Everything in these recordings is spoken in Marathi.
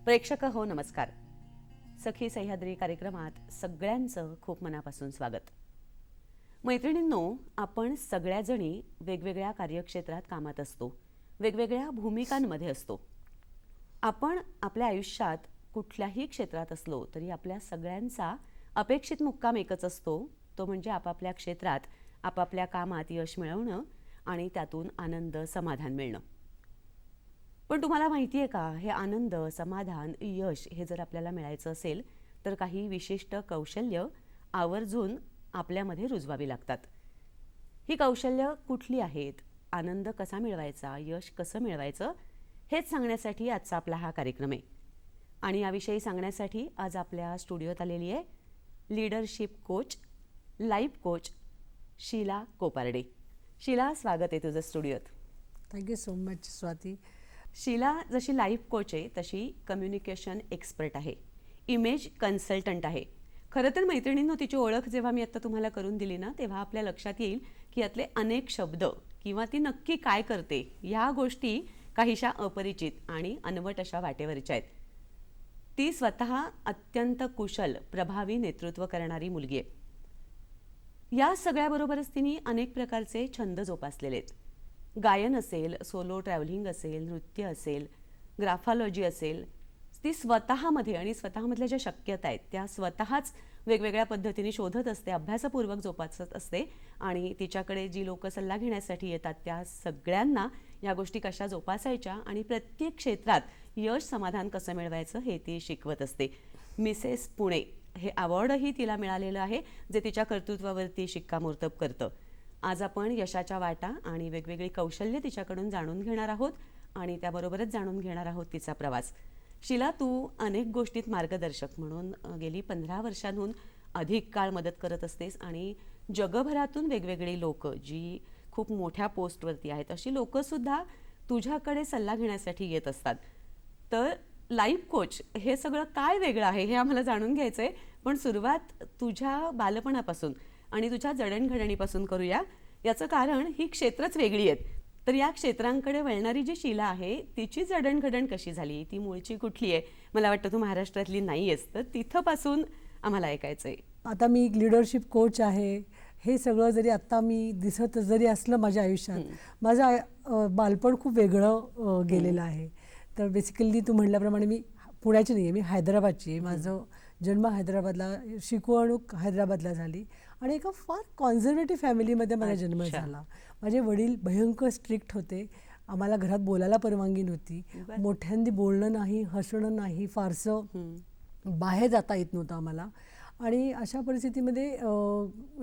प्रेक्षक हो नमस्कार. सखी सह्याद्री कार्यक्रमात सगळ्यांचं खूप मनापासून स्वागत. मैत्रिणींनो, आपण सगळ्याजणी वेगवेगळ्या कार्यक्षेत्रात कामात असतो, वेगवेगळ्या भूमिकांमध्ये असतो. आपण आपल्या आयुष्यात कुठल्याही क्षेत्रात असलो तरी आपल्या सगळ्यांचा अपेक्षित मुक्काम एकच असतो, तो म्हणजे आपापल्या क्षेत्रात आपापल्या कामात यश मिळवणं आणि त्यातून आनंद समाधान मिळणं. पण तुम्हाला माहिती आहे का, हे आनंद समाधान यश हे जर आपल्याला मिळायचं असेल तर काही विशिष्ट कौशल्य आवर्जून आपल्यामध्ये रुजवावी लागतात. ही कौशल्य कुठली आहेत, आनंद कसा मिळवायचा, यश कसं मिळवायचं, हेच सांगण्यासाठी आजचा आपला हा कार्यक्रम आहे. आणि याविषयी सांगण्यासाठी आज आपल्या स्टुडिओत आलेली आहे leadership coach, life coach Sheela Koparde. Sheela, स्वागत आहे तुझं स्टुडिओत. Thank you so much Swati. Sheela जशी लाईफ कोच आहे तशी कम्युनिकेशन एक्सपर्ट आहे, इमेज कन्सल्टंट आहे. खरं तर मैत्रिणींनो, तिची ओळख जेव्हा मी आता तुम्हाला करून दिली ना, तेव्हा आपल्या लक्षात येईल की यातले अनेक शब्द किंवा ती नक्की काय करते ह्या गोष्टी काहीशा अपरिचित आणि अनवट अशा वाटेवरच्या आहेत. ती स्वतः अत्यंत कुशल प्रभावी नेतृत्व करणारी मुलगी आहे. या सगळ्याबरोबरच तिने अनेक प्रकारचे छंद जोपासलेले आहेत. गायन असेल, सोलो ट्रॅव्हलिंग असेल, नृत्य असेल, ग्राफॉलॉजी असेल, ती स्वतःमध्ये आणि स्वतःमधल्या ज्या शक्यता आहेत त्या स्वतःच वेगवेगळ्या पद्धतीने शोधत असते, अभ्यासपूर्वक जोपासत असते. आणि तिच्याकडे जी लोक सल्ला घेण्यासाठी येतात त्या सगळ्यांना या गोष्टी कशा जोपासायच्या आणि प्रत्येक क्षेत्रात यश समाधान कसं मिळवायचं हे ती शिकवत असते. मिसेस पुणे हे अवॉर्डही तिला मिळालेलं आहे, जे तिच्या कर्तृत्वावरती शिक्कामोर्तब करतं. आज आपण यशाच्या वाटा आणि वेगवेगळी कौशल्य तिच्याकडून जाणून घेणार आहोत आणि त्याबरोबरच जाणून घेणार आहोत तिचा प्रवास. शीला, तू अनेक गोष्टीत मार्गदर्शक म्हणून गेली 15 वर्षांहून अधिक काळ मदत करत असतेस आणि जगभरातून वेगवेगळी लोक जी खूप मोठ्या पोस्टवरती आहेत अशी लोकंसुद्धा तुझ्याकडे सल्ला घेण्यासाठी येत असतात. तर लाईफ कोच हे सगळं काय वेगळं आहे हे आम्हाला जाणून घ्यायचं आहे. पण सुरुवात तुझ्या बालपणापासून आणि तुझ्या जडणघडणीपासून करूया. याचं कारण ही क्षेत्रच वेगळी आहेत. तर या क्षेत्रांकडे वळणारी जी शीला आहे तिची जडणघडण कशी झाली, ती मूळची कुठली आहे? मला वाटतं तू महाराष्ट्रातली नाही आहेस, तर तिथंपासून आम्हाला ऐकायचं आहे. आता मी एक लीडरशिप कोच आहे. हे सगळं जरी आत्ता मी दिसत जरी असलं माझ्या आयुष्यात, माझं बालपण खूप वेगळं गेलेलं आहे. तर बेसिकली तू म्हटल्याप्रमाणे मी पुण्याची नाही आहे, मी हैदराबादची आहे. माझं जन्म हैदराबादला, शिकवणूक हैदराबादला झाली आणि एका फार कॉन्झर्वेटिव्ह फॅमिलीमध्ये माझा जन्म झाला. माझे वडील भयंकर स्ट्रिक्ट होते. आम्हाला घरात बोलायला परवानगी नव्हती, मोठ्यांदी बोलणं नाही, हसणं नाही, फारसं बाहेर जाता येत नव्हतं आम्हाला. आणि अशा परिस्थितीमध्ये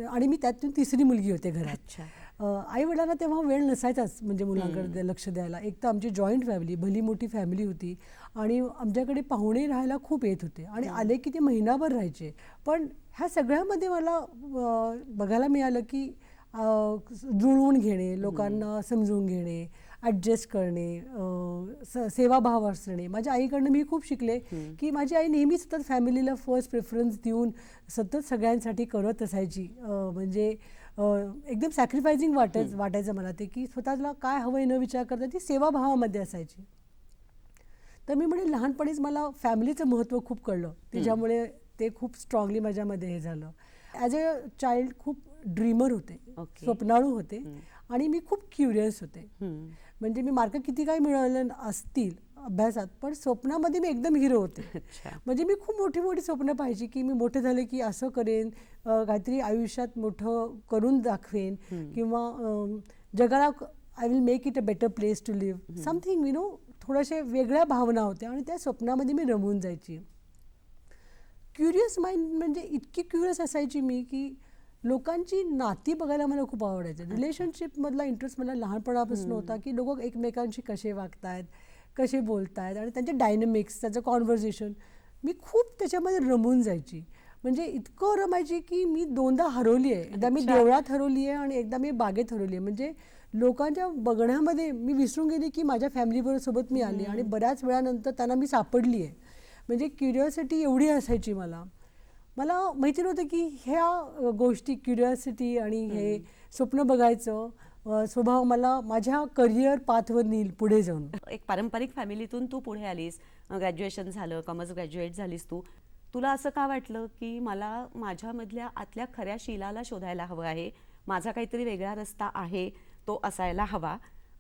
आणि मी त्यातून तिसरी मुलगी होते घरात. आई वडिलांना तेव्हा वेळ नसायचाच म्हणजे मुलांकडे लक्ष द्यायला. एक तर आमची जॉईंट फॅमिली, भली मोठी फॅमिली होती आणि आमच्याकडे पाहुणे राहायला खूप येत होते आणि आले की ते महिनाभर राहायचे. पण ह्या सगळ्यामध्ये मला बघायला मिळालं की जुळवून घेणे, लोकांना समजून घेणे, ॲडजस्ट करणे, सेवाभाव असणे. माझ्या आईकडनं मी खूप शिकले की माझी आई नेहमी सतत फॅमिलीला फर्स्ट प्रेफरन्स देऊन सतत सगळ्यांसाठी करत असायची. म्हणजे एकदम सॅक्रिफायझिंग वाटायचं मला ते, की स्वतःला काय हवं आहे न विचार करता ती सेवाभावामध्ये असायची. तर मी म्हणजे लहानपणीच मला फॅमिलीचं महत्त्व खूप कळलं. त्याच्यामुळे ते खूप स्ट्रॉंगली माझ्यामध्ये हे झालं. ॲज अ चाइल्ड खूप ड्रीमर होते, स्वप्नाळू होते आणि मी खूप क्युरियस होते. म्हणजे मी मार्क किती काही मिळवले असतील अभ्यासात, पण स्वप्नामध्ये मी एकदम हिरो होते. अच्छा. म्हणजे मी खूप मोठी मोठी स्वप्न पाहायची की मी मोठे झाले की असं करेन, काहीतरी आयुष्यात मोठं करून दाखवेन, किंवा जगाला I will make it a better place to live, something थोड्याशा वेगळ्या भावना होत्या आणि त्या स्वप्नामध्ये मी रमून जायची. क्युरियस माइंड म्हणजे इतकी क्युरियस असायची मी की लोकांची नाती बघायला मला खूप आवडायचं. रिलेशनशिपमधला इंटरेस्ट मला लहानपणापासून होता की लोक एकमेकांशी कसे वागतायत, कसे बोलतायत आणि त्यांचे डायनमिक्स, त्याचं कॉन्व्हर्सेशन, मी खूप त्याच्यामध्ये रमून जायची. म्हणजे इतकं रमायची की मी 2दा हरवली आहे. एकदा मी देवळात हरवली आहे आणि एकदा मी बागेत हरवली आहे. म्हणजे लोकांच्या बघण्यामध्ये मी विसरून गेली की माझ्या फॅमिलीबरोबर सोबत मी आली आणि बऱ्याच वेळानंतर त्यांना मी सापडली आहे. म्हणजे क्युरिओसिटी एवढी असायची मला माहिती नव्हतं की ह्या गोष्टी, क्युरिओसिटी आणि हे स्वप्न बघायचं स्वभाव मला माझ्या करिअर पाथवर नेईल पुढे जाऊन. एक पारंपरिक फॅमिलीतून तू पुढे आलीस, ग्रॅज्युएशन झालं, कॉमर्स ग्रॅज्युएट झालीस तुला असं का वाटलं की मला माझ्यामधल्या आतल्या खऱ्या शीलाला शोधायला हवं आहे, माझा काहीतरी वेगळा रस्ता आहे, तो असायला हवा,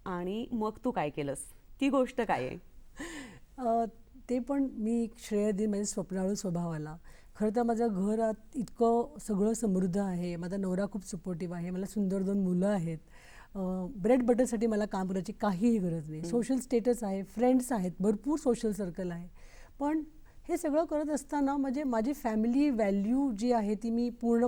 आणि मग तू काय केलंस? ती गोष्ट काय आहे? ते पण मी श्रेय देईन माझ्या स्वप्नाळू स्वभावाला. खरं तर माझ्या घरात इतकं सगळं समृद्ध आहे, माझा नवरा खूप सपोर्टिव्ह आहे, मला सुंदर 2 मुलं आहेत, ब्रेड बटरसाठी मला काम करायची काहीही गरज नाही, सोशल स्टेटस आहे, फ्रेंड्स आहेत, भरपूर सोशल सर्कल आहे. पण हे सगळं करत असताना म्हणजे माझी फॅमिली व्हॅल्यू जी आहे ती मी पूर्ण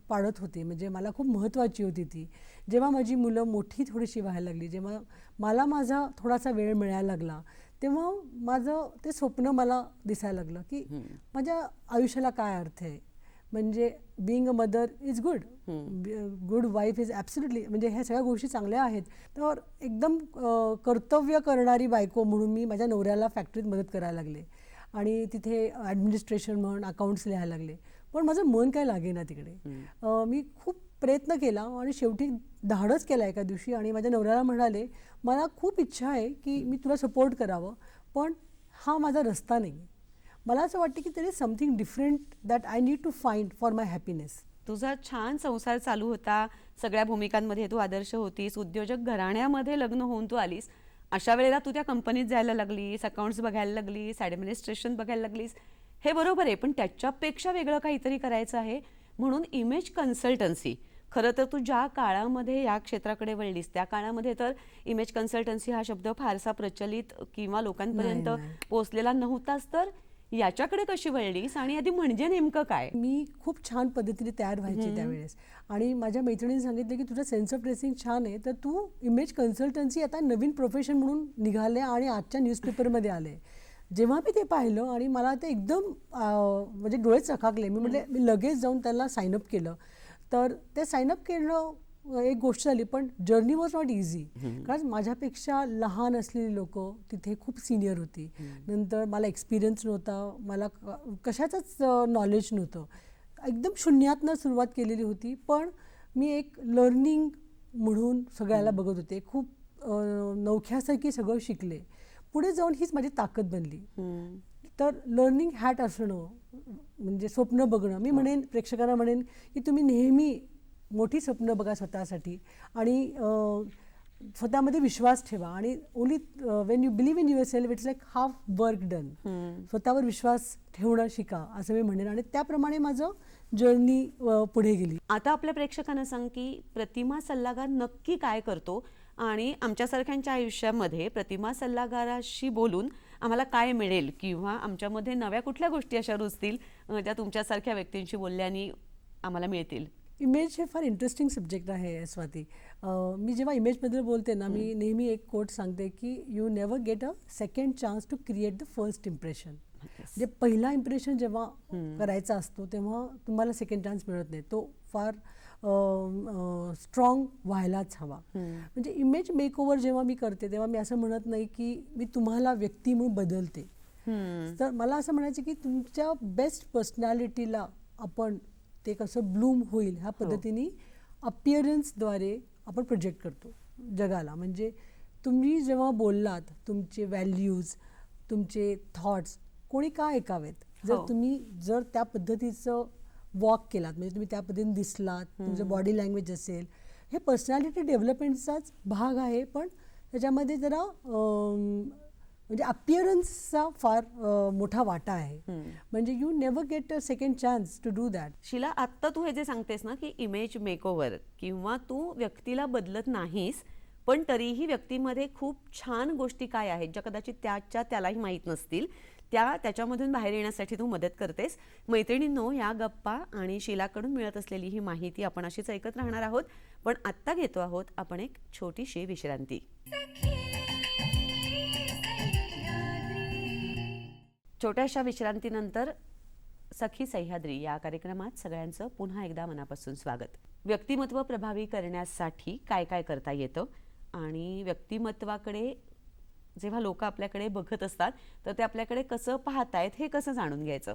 पाडत होते. म्हणजे मला खूप महत्त्वाची होती ती. जेव्हा माझी मुलं मोठी थोडीशी व्हायला लागली, जेव्हा मला माझा थोडासा वेळ मिळायला लागला, तेव्हा माझं ते स्वप्न मला दिसायला लागलं की माझ्या आयुष्याला काय अर्थ आहे. म्हणजे being a mother is good, good wife is absolutely, म्हणजे ह्या सगळ्या गोष्टी चांगल्या आहेत. तर एकदम कर्तव्य करणारी बायको म्हणून मी माझ्या नवऱ्याला फॅक्टरीत मदत करायला लागले आणि तिथे ॲडमिनिस्ट्रेशन म्हणून अकाउंट्स लिहायला लागले. पण माझं मन काय लागेना तिकडे. मी खूप प्रयत्न केला आणि शेवटी धाडस केला एका दिवशी आणि माझ्या नवऱ्याला म्हणाले, मला खूप इच्छा आहे की मी तुला सपोर्ट करावं, पण हा माझा रस्ता नाही. मला असं वाटतं की there is something different that I need to find for my happiness. तुझा छान संसार चालू होता, सगळ्या भूमिकांमध्ये तू आदर्श होतीस, उद्योजक घराण्यामध्ये लग्न होऊन तू आलीस. अशा वेळेला तू त्या कंपनीत जायला लागलीस, अकाउंट्स बघायला लागलीस, ॲडमिनिस्ट्रेशन बघायला लागलीस, हे बरोबर आहे. पण त्याच्यापेक्षा वेगळं काहीतरी करायचं आहे म्हणून इमेज कन्सल्टन्सी. खरं तर तू ज्या काळामध्ये या क्षेत्राकडे वळलीस त्या काळामध्ये तर इमेज कन्सल्टन्सी हा शब्द फारसा प्रचलित किंवा लोकांपर्यंत पोहोचलेला नव्हताच. तर याच्याकडे कशी वळलीस आणि आधी म्हणजे नेमकं काय? मी खूप छान पद्धतीने तयार व्हायची त्यावेळेस आणि माझ्या मैत्रिणीने सांगितलं की तुझं सेन्स ऑफ ड्रेसिंग छान आहे, तर तू इमेज कन्सल्टन्सी आता नवीन प्रोफेशन म्हणून निघाले आणि आजच्या न्यूजपेपरमध्ये आले. जेव्हा मी ते पाहिलं आणि मला ते एकदम म्हणजे डोळे चकाकले. मी म्हटले मी लगेच जाऊन त्याला साईनअप केलं. तर ते साईनअप केलं एक गोष्ट झाली, पण जर्नी वॉज नॉट इझी. कारण माझ्यापेक्षा लहान असलेली लोक तिथे खूप सिनियर होती. नंतर मला एक्सपिरियन्स नव्हता, मला कशाचंच नॉलेज नव्हतं, एकदम शून्यातनं सुरुवात केलेली होती. पण मी एक लर्निंग म्हणून सगळ्याला बघत होते, खूप नवख्यासारखी सगळं शिकले. पुढे जाऊन हीच माझी ताकद बनली. तर लर्निंग हॅट असणं म्हणजे स्वप्न बघणं. मी म्हणेन प्रेक्षकांना म्हणेन की तुम्ही नेहमी मोठी स्वप्न बघा स्वतःसाठी आणि स्वतःमध्ये विश्वास ठेवा आणि only Wien you believe in your self it's like half work done. स्वतःवर विश्वास ठेवणं शिका असं मी म्हणेन आणि त्याप्रमाणे माझं जर्नी पुढे गेली. आता आपल्या प्रेक्षकांना सांग की प्रतिमा सल्लागार नक्की काय करतो आणि आमच्यासारख्यांच्या आयुष्यामध्ये प्रतिमा सल्लागाराशी बोलून आम्हाला काय मिळेल किंवा आमच्यामध्ये नव्या कुठल्या गोष्टी अशा रुजतील त्या तुमच्यासारख्या व्यक्तींशी बोलल्याने आम्हाला मिळतील. इमेज हे फार इंटरेस्टिंग सब्जेक्ट आहे स्वाती. मी जेव्हा इमेजबद्दल बोलते ना, मी नेहमी एक कोट सांगते की you never get a second chance to create the first impression. म्हणजे पहिला इम्प्रेशन जेव्हा करायचा असतो तेव्हा तुम्हाला सेकंड चान्स मिळत नाही, तो फार स्ट्रॉंग व्हायलाच हवा. म्हणजे इमेज मेकओव्हर जेव्हा मी करते तेव्हा मी असं म्हणत नाही की मी तुम्हाला व्यक्ती म्हणून बदलते. तर मला असं म्हणायचं की तुमच्या बेस्ट पर्सनॅलिटीला आपण ते कसं ब्लूम होईल ह्या पद्धतीने अपिअरन्सद्वारे आपण प्रोजेक्ट करतो जगाला. म्हणजे तुम्ही जेव्हा बोललात तुमचे व्हॅल्यूज, तुमचे थॉट्स कोणी का ऐकावेत. जर त्या पद्धतीचं वॉक केलात, म्हणजे तुम्ही त्या पद्धतीने दिसलात, तुमचं बॉडी लँग्वेज असेल, हे पर्सनॅलिटी डेव्हलपमेंटचाच भाग आहे. पण त्याच्यामध्ये जरा म्हणजे अपिअरन्सचा फार मोठा वाटा आहे. म्हणजे you never get a second chance to do that. Sheela, आत्ता तू हे जे सांगतेस ना की इमेज मेकओव्हर, किंवा तू व्यक्तीला बदलत नाहीस पण तरीही व्यक्तीमध्ये खूप छान गोष्टी काय आहेत ज्या कदाचित त्यालाही माहीत नसतील, त्याच्यामधून बाहेर येण्यासाठी तू मदत करतेस. मैत्रिणींनो, या गप्पा आणि शिलाकडून मिळत असलेली ही माहिती आपण अशीच ऐकत राहणार आहोत. पण आत्ता घेतो आहोत आपण एक छोटीशी विश्रांती. छोट्याशा विश्रांतीनंतर सखी सह्याद्री या कार्यक्रमात सगळ्यांचं पुन्हा एकदा मनापासून स्वागत. व्यक्तिमत्व प्रभावी करण्यासाठी काय काय करता येतं आणि व्यक्तिमत्वाकडे जेव्हा लोक आपल्याकडे बघत असतात तर ते आपल्याकडे कसं पाहतायत हे कसं जाणून घ्यायचं.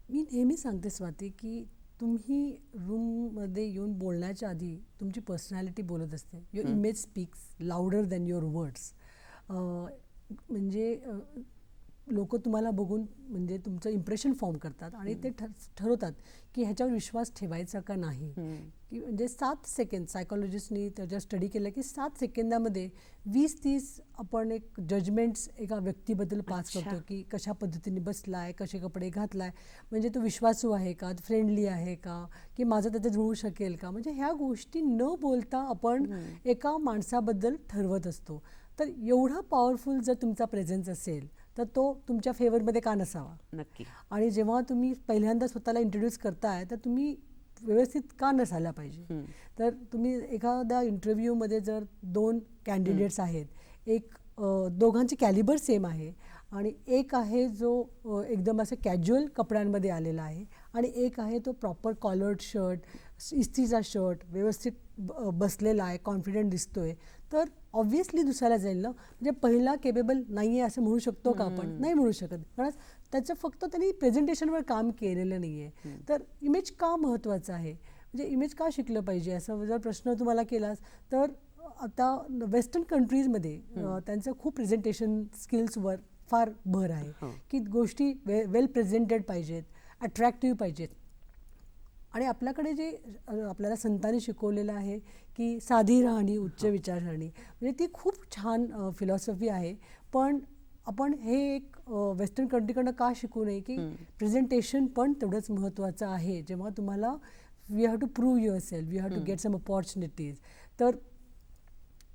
मी नेहमी सांगते स्वाती की तुम्ही रूममध्ये येऊन बोलण्याच्या आधी तुमची पर्सनॅलिटी बोलत असते. Your image speaks louder than your words. म्हणजे लोक तुम्हाला बघून म्हणजे तुमचं इम्प्रेशन फॉर्म करतात आणि ते ठरवतात की ह्याच्यावर विश्वास ठेवायचा का नाही. की म्हणजे 7 सेकंद, सायकॉलॉजिस्टनी त्याच्या स्टडी केलं की 7 सेकंदामध्ये 20-30 आपण एक जजमेंट्स एका व्यक्तीबद्दल पास करतो की कशा पद्धतीने बसलाय, कसे कपडे घातलाय, म्हणजे तो विश्वासू आहे का, फ्रेंडली आहे का, की माझं त्याच्यात जुळू शकेल का. म्हणजे ह्या गोष्टी न बोलता आपण एका माणसाबद्दल ठरवत असतो. तर एवढा पॉवरफुल जर तुमचा प्रेझेन्स असेल तर तो तुमच्या फेवरमध्ये का नसावा. नक्की. आणि जेव्हा तुम्ही पहिल्यांदा स्वतःला इंट्रोड्यूस करताय तर तुम्ही व्यवस्थित का नसायला पाहिजे. तर तुम्ही एखाद्या इंटरव्ह्यूमध्ये जर 2 कॅन्डिडेट्स आहेत, एक दोघांची कॅलिबर सेम आहे आणि एक आहे जो एकदम असं कॅज्युअल कपड्यांमध्ये आलेला आहे आणि एक आहे तो प्रॉपर कॉलर्ड शर्ट, इस्त्रीचा शर्ट, व्यवस्थित बसलेला आहे, कॉन्फिडंट दिसतोय, तर ऑब्व्हियसली दुसऱ्याला जाईल ना. म्हणजे पहिला केपेबल नाही आहे असं म्हणू शकतो का आपण? नाही म्हणू शकत. कारण त्याचं फक्त त्यांनी प्रेझेंटेशनवर काम केलेलं नाही आहे. तर इमेज का महत्त्वाचं आहे, म्हणजे इमेज का शिकलं पाहिजे असं जर प्रश्न तुम्हाला केलास तर आता वेस्टर्न कंट्रीजमध्ये त्यांचं खूप प्रेझेंटेशन स्किल्सवर फार भर आहे की गोष्टी वेल प्रेझेंटेड पाहिजेत, अट्रॅक्टिव्ह पाहिजेत. आणि आपल्याकडे जे आपल्याला संतांनी शिकवलेलं आहे की साधी राहणी उच्च विचारसरणी, म्हणजे ती खूप छान फिलॉसॉफी आहे. पण आपण हे एक वेस्टर्न कंट्रीकडनं का शिकू नये की प्रेझेंटेशन पण तेवढंच महत्त्वाचं आहे. जेव्हा तुम्हाला we have to prove yourself, we have to get some opportunities. तर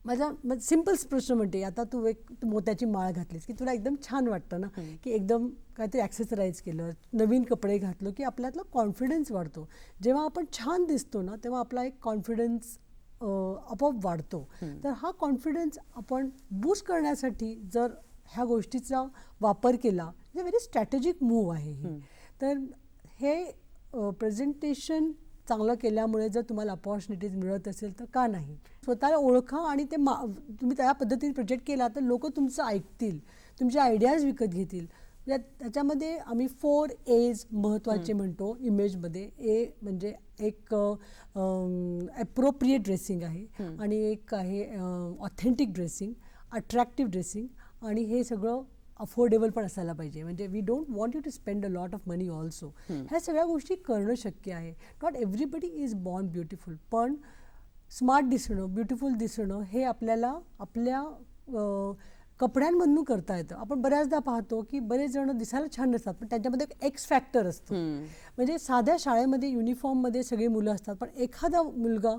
माझा सिम्पल प्रश्न म्हणते, आता तू मोत्याची माळ घातलीस की तुला एकदम छान वाटतं ना, की एकदम काहीतरी ॲक्सेसराईज केलं, नवीन कपडे घातलो की आपल्यातला कॉन्फिडन्स वाढतो. जेव्हा आपण छान दिसतो ना तेव्हा आपला एक कॉन्फिडन्स आपोआप वाढतो. तर हा कॉन्फिडन्स आपण बूस्ट करण्यासाठी जर ह्या गोष्टीचा वापर केला, म्हणजे व्हेरी स्ट्रॅटेजिक मूव्ह आहे ही. तर हे प्रेझेंटेशन चांगलं केल्यामुळे जर तुम्हाला अपॉर्च्युनिटीज मिळत असेल तर का नाही. स्वतःला ओळखा आणि ते तुम्ही त्या पद्धतीने प्रोजेक्ट केला तर लोक तुमचं ऐकतील, तुमचे आयडियाज विकत घेतील. त्याच्यामध्ये आम्ही 4 A's महत्त्वाचे म्हणतो इमेजमध्ये. ए म्हणजे एक ॲप्रोप्रिएट ड्रेसिंग आहे आणि एक आहे ऑथेंटिक ड्रेसिंग, अट्रॅक्टिव्ह ड्रेसिंग, आणि हे सगळं अफोर्डेबल पण असायला पाहिजे. म्हणजे we don't want you to spend a lot of money also. ह्या सगळ्या गोष्टी करणं शक्य आहे. Not everybody is born beautiful, पण स्मार्ट दिसणं, ब्युटिफुल दिसणं हे आपल्याला आपल्या कपड्यांमधून करता येतं. आपण बऱ्याचदा पाहतो की बरेच जण दिसायला छान नसतात पण त्यांच्यामध्ये एक एक्स फॅक्टर असतो. म्हणजे साध्या शाळेमध्ये युनिफॉर्ममध्ये सगळी मुलं असतात पण एखादा मुलगा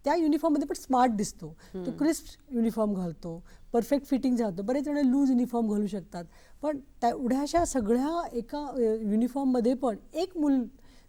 त्या युनिफॉर्ममध्ये पण स्मार्ट दिसतो. तो क्रिस्प युनिफॉर्म घालतो, परफेक्ट फिटिंग घालतो. बरेच जण लूज युनिफॉर्म घालू शकतात, पण तेवढ्याशा सगळ्या एका युनिफॉर्ममध्ये पण एक मूल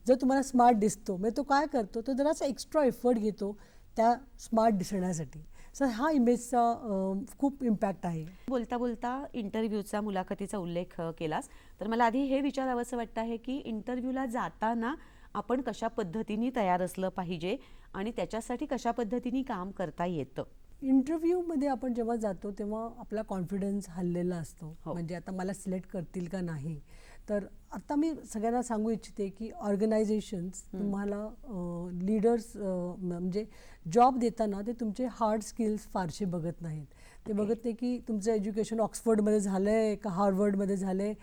जर तुम्हाला स्मार्ट दिसतो, म्हणजे तो काय करतो, तो जरासा एक्स्ट्रा एफर्ट घेतो त्या स्मार्ट दिसण्यासाठी. सर हा इमेजचा खूप इम्पॅक्ट आहे. बोलता बोलता इंटरव्ह्यूचा, मुलाखतीचा उल्लेख केलास तर मला आधी हे विचारावंसं वाटतं आहे की इंटरव्ह्यूला जाताना आपण कशा पद्धतीने तयार असलं पाहिजे आणि त्याच्यासाठी कशा पद्धतीने काम करता येतं. इंटरव्ह्यूमध्ये आपण जेव्हा जातो तेव्हा आपला कॉन्फिडन्स हललेला असतो. म्हणजे आता मला सिलेक्ट करतील का नाही. तर आता मी सगळ्यांना सांगू इच्छिते की ऑर्गनायझेशन्स तुम्हाला लीडर्स म्हणजे जॉब देताना ते तुमचे हार्ड स्किल्स फारसे बघत नाहीत. ते बघत नाही की तुमचं एज्युकेशन ऑक्सफर्डमध्ये झालं आहे का हार्वर्डमध्ये झालं आहे.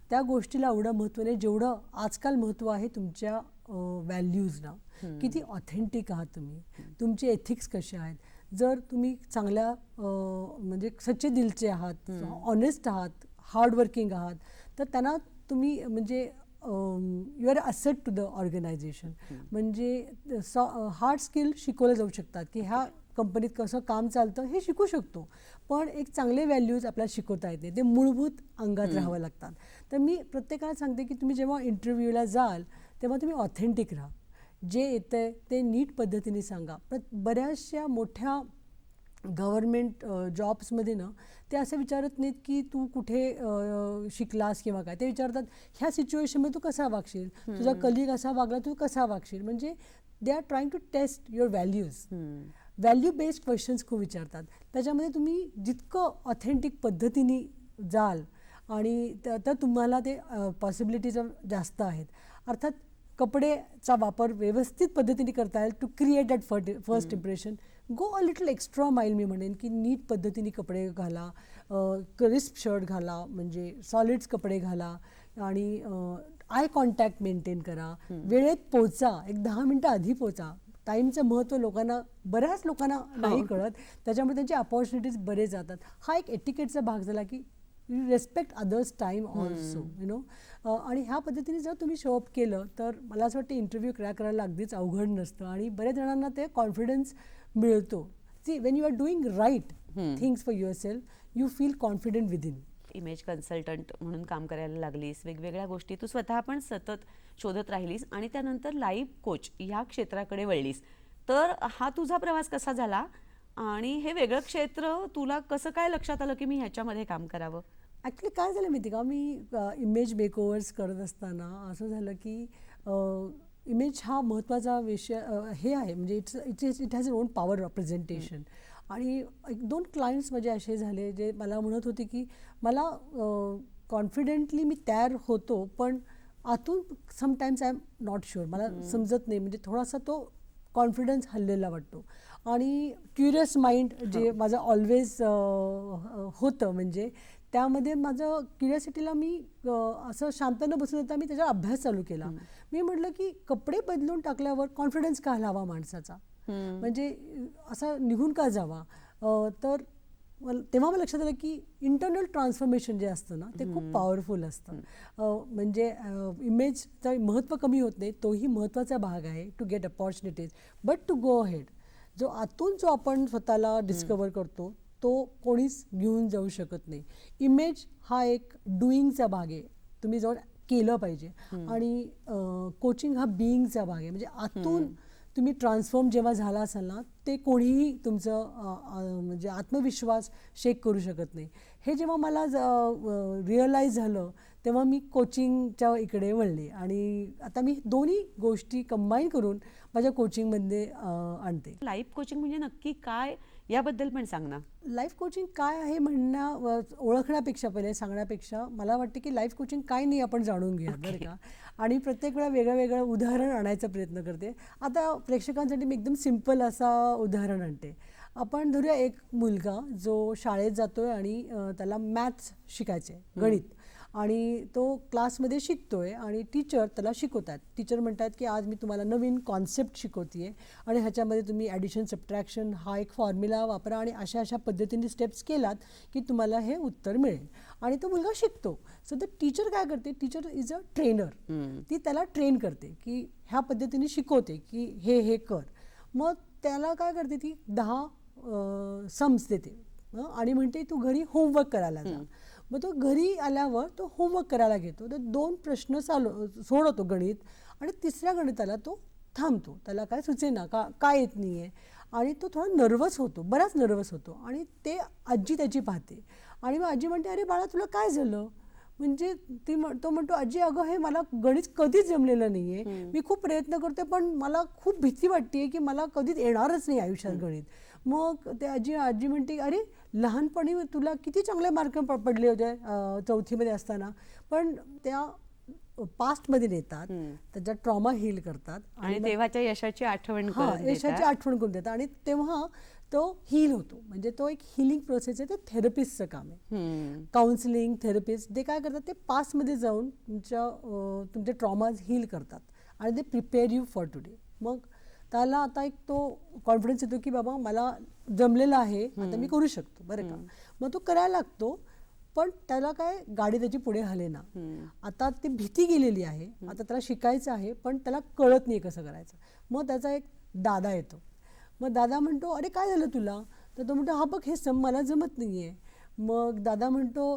त्या गोष्टीला एवढं महत्त्व नाही जेवढं आजकाल महत्त्व आहे तुमच्या व्हॅल्यूजला. किती ऑथेंटिक आहात तुम्ही, तुमचे एथिक्स कसे आहेत. जर तुम्ही चांगल्या म्हणजे सच्चे दिलचे आहात, ऑनेस्ट आहात, हार्डवर्किंग आहात, तर त्यांना तुम्ही म्हणजे you are asset to the organisation. म्हणजे हार्ड स्किल शिकवलं जाऊ शकतात की ह्या कंपनीत कसं काम चालतं हे शिकू शकतो, पण एक चांगले व्हॅल्यूज आपल्याला शिकवता येत नाही, ते मूलभूत अंगात राहावं लागतात. तर मी प्रत्येकाला सांगते की तुम्ही जेव्हा इंटरव्ह्यूला जाल तेव्हा तुम्ही ऑथेंटिक राहा, जे येतंय ते नीट पद्धतीने सांगा. बऱ्याचशा मोठ्या गव्हर्नमेंट जॉब्समध्ये ना ते असं विचारत नाहीत की तू कुठे शिकलास किंवा काय, ते विचारतात ह्या सिच्युएशनमध्ये तू कसा वागशील, तुझा कलिग असा वागला तू कसा वागशील. म्हणजे they are trying to test your values. Value based questions खूप विचारतात. त्याच्यामध्ये तुम्ही जितकं ऑथेंटिक पद्धतीने जाल आणि तर तुम्हाला ते पॉसिबिलिटीज जास्त आहेत. अर्थात कपडेचा वापर व्यवस्थित पद्धतीने करता येईल to create that first impression. Go a little extra mile मी म्हणेन की नीट पद्धतीने कपडे घाला, क्रिस्प शर्ट घाला, म्हणजे सॉलिड्स कपडे घाला आणि आय कॉन्टॅक्ट मेंटेन करा, वेळेत पोचा, एक 10 मिनटं आधी पोचा. टाईमचं महत्त्व बऱ्याच लोकांना नाही कळत, त्याच्यामुळे त्यांचे अपॉर्च्युनिटीज बरे जातात. हा एक एटिकेटचा भाग झाला की you respect others time also, you know. आणि ह्या पद्धतीने जर तुम्ही शोअप केलं तर मला असं वाटतं इंटरव्ह्यू क्रॅक करायला अगदीच अवघड नसतं आणि बऱ्याच जणांना ते कॉन्फिडन्स मिळतो. See when you are doing right things for yourself, you feel confident within. Image consultant म्हणून काम करायला लागलीस, वेगवेगळ्या गोष्टी तू स्वतः पण सतत शोधत राहिलीस आणि त्यानंतर लाईफ कोच ह्या क्षेत्राकडे वळलीस. तर हा तुझा प्रवास कसा झाला आणि हे वेगळं क्षेत्र तुला कसं काय लक्षात आलं की मी ह्याच्यामध्ये काम करावं? ॲक्च्युली काय झालं माहिती का, मी इमेज मेकओव्हर्स करत असताना असं झालं की इमेज हा महत्त्वाचा विषय हे आहे, म्हणजे it has a own power of presentation. आणि 1-2 क्लायंट्स माझे असे झाले जे मला म्हणत होते की मला कॉन्फिडेंटली मी तयार होतो, पण आतून sometimes I am not sure, मला समजत नाही, म्हणजे थोडासा तो कॉन्फिडन्स हललेला वाटतो. आणि क्युरियस माइंड जे माझं ऑलवेज होतं, म्हणजे त्यामध्ये माझं क्युरियोसिटीला मी असं शांत न बसून होता, मी त्याचा अभ्यास चालू केला. मी म्हटलं की कपडे बदलून टाकल्यावर कॉन्फिडन्स का हलावा माणसाचा, म्हणजे असा निघून का जावा. तर तेव्हा मला लक्षात आलं की इंटरनल ट्रान्सफॉर्मेशन जे असतं ना ते खूप पॉवरफुल असतं. म्हणजे इमेजचं महत्त्व कमी होत नाही, तोही महत्त्वाचा भाग आहे to get opportunities, but to go ahead. जो आतून जो आपण स्वतःला डिस्कवर करतो तो कोणीच घेऊन जाऊ शकत नाही. इमेज हा एक डुईंगचा भाग आहे, तुम्ही जाऊन केलं पाहिजे. आणि कोचिंग हा बिईंगचा भाग आहे, म्हणजे आतून तुम्ही ट्रान्सफॉर्म जेव्हा झाला असाल ना, ते कोणीही तुमचं म्हणजे आत्मविश्वास शेक करू शकत नाही. हे जेव्हा मला रिअलाईज झालं तेव्हा मी कोचिंगच्या इकडे वळले आणि आता मी दोन्ही गोष्टी कंबाईन करून माझ्या कोचिंगमध्ये आणते. लाईफ कोचिंग म्हणजे नक्की काय याबद्दल पण सांग ना. लाईफ कोचिंग काय आहे ओळखण्यापेक्षा, पहिले सांगण्यापेक्षा मला वाटते की लाईफ कोचिंग काय नाही आपण जाणून घेऊया, बरं का. आणि प्रत्येक वेळा वेगळं वेगळं उदाहरण आणायचा प्रयत्न करते. आता प्रेक्षकांसाठी मी एकदम सिम्पल असा उदाहरण आणते. आपण धरूया एक मुलगा जो शाळेत जातोय आणि त्याला मॅथ्स शिकायचे, गणित, आणि तो क्लासमध्ये शिकतोय आणि टीचर त्याला शिकवतात. टीचर म्हणतात की आज मी तुम्हाला नवीन कॉन्सेप्ट शिकवते आणि ह्याच्यामध्ये तुम्ही ॲडिशन सबट्रॅक्शन हा एक फॉर्म्युला वापरा आणि अशा अशा पद्धतीने स्टेप्स केलात की तुम्हाला हे उत्तर मिळेल. आणि तो मुलगा शिकतो. सो द टीचर काय करते, टीचर इज अ ट्रेनर, ती त्याला ट्रेन करते की ह्या पद्धतीने शिकवते की हे कर. मग त्याला काय करते, ती 10 सम्स देते आणि म्हणते तू घरी होमवर्क करायला जा. मग तो घरी आल्यावर तो होमवर्क करायला घेतो, तर 2 प्रश्न सोडवतो गणित, आणि तिसऱ्या गणिताला तो थांबतो, त्याला काय सुचेना, काय येत नाही आहे, आणि तो थोडा नर्वस होतो, बराच नर्वस होतो. आणि ते आजी त्याची पाहते आणि मग आजी म्हणते अरे बाळा तुला काय झालं, म्हणजे तो म्हणतो आजी अगं हे मला गणित कधीच जमलेलं नाही आहे, मी खूप प्रयत्न करते पण मला खूप भीती वाटते की मला कधीच येणारच नाही आयुष्यात गणित. मग ते आजी म्हणते अरे लहानपणी तुला किती चांगले मार्क पडले होते 4थीमध्ये असताना, पण त्या पास्टमध्ये नेतात, त्याचा ट्रॉमा हील करतात आणि तेव्हाच्या यशाची आठवण यशाची आठवण करून देतात आणि तेव्हा तो हील होतो. म्हणजे तो एक हिलिंग प्रोसेस आहे, ते थेरपिस्टचं काम आहे. काउन्सिलिंग थेरपिस्ट ते काय करतात, ते पास्टमध्ये जाऊन तुमचे ट्रॉमाज हील करतात आणि ते प्रिपेअर यू फॉर टुडे. मग त्याला आता एक तो कॉन्फिडन्स येतो की बाबा मला जमलेलं आहे, आता मी करू शकतो, बरं का. मग तो करायला लागतो. पण त्याला काय गाडी त्याची पुढे हलेना. आता ती भीती गेलेली आहे, आता त्याला शिकायचं आहे, पण त्याला कळत नाही कसं करायचं. मग त्याचा एक दादा येतो. मग दादा म्हणतो, अरे काय झालं तुला? तर तो म्हणतो, हा बघ हे मला जमत नाही आहे. मग दादा म्हणतो,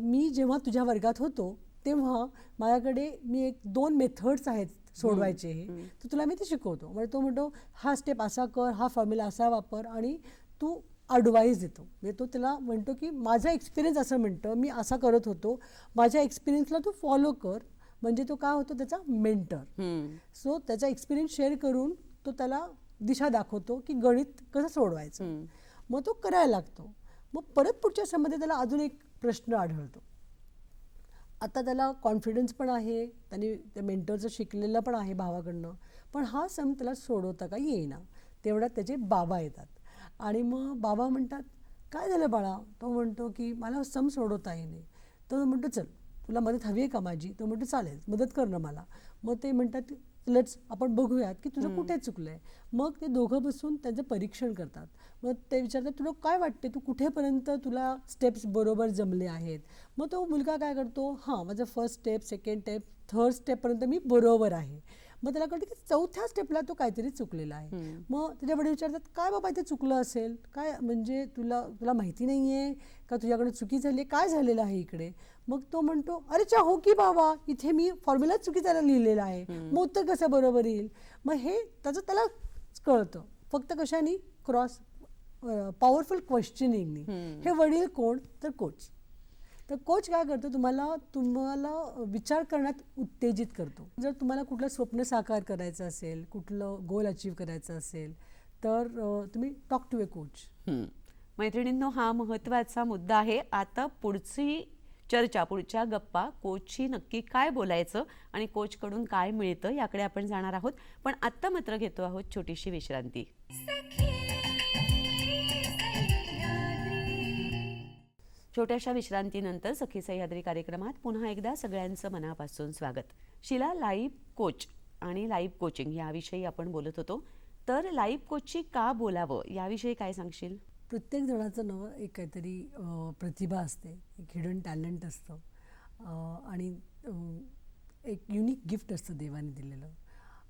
मी जेव्हा तुझ्या वर्गात होतो तेव्हा माझ्याकडे मी 2 मेथड्स आहेत सोडवायचे, हे तर तुला मी ते शिकवतो. म्हणजे तो म्हणतो, हा स्टेप असा कर, हा फॉर्म्युला असा वापर, आणि तू ॲडवाईस देतो. म्हणजे तो त्याला म्हणतो की माझा एक्सपिरियन्स असं म्हणतं, मी असा करत होतो, माझ्या एक्सपिरियन्सला तू फॉलो कर. म्हणजे तो काय होतो, त्याचा मेंटर. सो त्याचा एक्सपिरियन्स शेअर करून तो त्याला दिशा दाखवतो की गणित कसं सोडवायचं. मग तो करायला लागतो. मग परत पुढच्या सममध्ये त्याला अजून एक प्रश्न आढळतो. आता त्याला कॉन्फिडन्स पण आहे, त्याने त्या मेंटरचं शिकलेलं पण आहे भावाकडनं, पण हा सम त्याला सोडवता का येईना. तेवढ्यात त्याचे बाबा येतात आणि मग बाबा म्हणतात, काय झालं बाळा? तो म्हणतो की मला सम सोडवता येईना. तो म्हणतो, चल तुला मदत हवी आहे का माझी? तो म्हणतो, चालेल, मदत कर ना मला. मग ते म्हणतात, लेट्स आपण बघूयात की तुझं कुठे चुकलंय. मग ते दोघं बसून त्यांचं परीक्षण करतात. मग ते विचारतात, तुला काय वाटते, तू कुठेपर्यंत तुला स्टेप्स बरोबर जमले आहेत? मग तो मुलगा काय करतो, हां माझं फर्स्ट स्टेप, सेकंड स्टेप, थर्ड स्टेपपर्यंत मी बरोबर आहे. मग त्याला कळतं की 4थ्या स्टेपला तो काहीतरी चुकलेला आहे. मग त्याच्या वडील विचारतात, काय बाबा इथे चुकलं असेल काय? म्हणजे तुला माहिती नाही आहे का तुझ्याकडे चुकी झाली आहे, काय झालेलं आहे इकडे? मग तो म्हणतो, अरे चा हो की बाबा, इथे मी फॉर्म्युला चुकीचा लिहिलेला आहे, मग उत्तर कसं बरोबर येईल? मग हे त्याला कळतं फक्त कशाने, क्रॉस पॉवरफुल क्वेश्चनिंगनी. हे वडील कोण? तर कोच. तर कोच काय करतो, तुम्हाला विचार करण्यात उत्तेजित करतो. जर तुम्हाला कुठलं स्वप्न साकार करायचं असेल, कुठलं गोल अचीव करायचं असेल, तर तुम्ही टॉक टू ए कोच. मैत्रिणींनो, हा महत्त्वाचा मुद्दा आहे. आता पुढची चर्चा, पुढच्या गप्पा, कोचशी नक्की काय बोलायचं आणि कोचकडून काय मिळतं याकडे आपण जाणार आहोत. पण आत्ता मात्र घेतो आहोत छोटीशी विश्रांती. छोट्याशा विश्रांतीनंतर सखी सह्याद्री कार्यक्रमात पुन्हा एकदा सगळ्यांचं मनापासून स्वागत. शीला, लाईफ कोच आणि लाईफ कोचिंग याविषयी आपण बोलत होतो. तर लाईफ कोचशी का बोलावं याविषयी काय सांगशील? प्रत्येक जणाचं एक काहीतरी प्रतिभा असते, एक हिडन टॅलेंट असतं, आणि एक युनिक गिफ्ट असतं देवाने दिलेलं.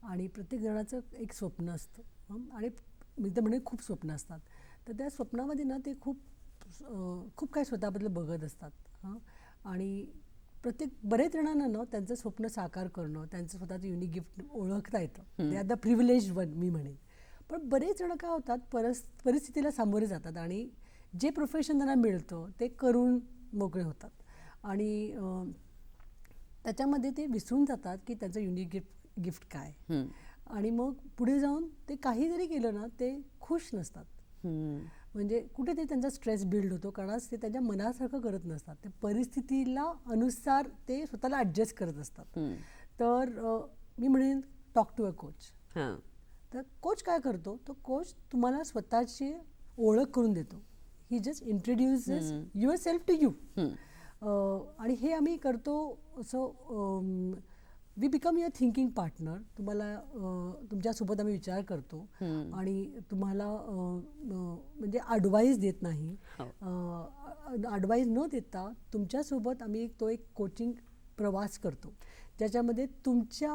आणि प्रत्येक जणाचं एक स्वप्न असतं, आणि मी तर म्हणे खूप स्वप्न असतात. तर त्या स्वप्नामध्ये ना ते खूप काही स्वतःबद्दल बघत असतात. आणि बरेच जणांना ना त्यांचं स्वप्न साकार करणं, त्यांचं स्वतःचं युनिक गिफ्ट ओळखता येतं. ते आर द प्रिव्हिलेज्ड वन मी म्हणेन. पण बरेच जण काय होतात, परिस्थितीला सामोरे जातात आणि जे प्रोफेशन त्यांना मिळतं ते करून मोकळे होतात. आणि त्याच्यामध्ये ते विसरून जातात की त्यांचं युनिक गिफ्ट काय. आणि मग पुढे जाऊन ते काही जरी केलं ना ते खुश नसतात. म्हणजे कुठेतरी त्यांचा स्ट्रेस बिल्ड होतो, कारण ते त्यांच्या मनासारखं करत नसतात. ते परिस्थितीला अनुसार ते स्वतःला ॲडजस्ट करत असतात. तर मी म्हणेन टॉक टू अ कोच. तर कोच काय करतो, तो कोच तुम्हाला स्वतःची ओळख करून देतो. He just introduces yourself to you. आणि हे आम्ही करतो असं, we become your thinking partner. तुम्हाला तुमच्यासोबत आम्ही विचार करतो आणि तुम्हाला म्हणजे ॲडवाईस देत नाही. ॲडवाईस न देता तुमच्यासोबत आम्ही एक कोचिंग प्रवास करतो, ज्याच्यामध्ये तुमची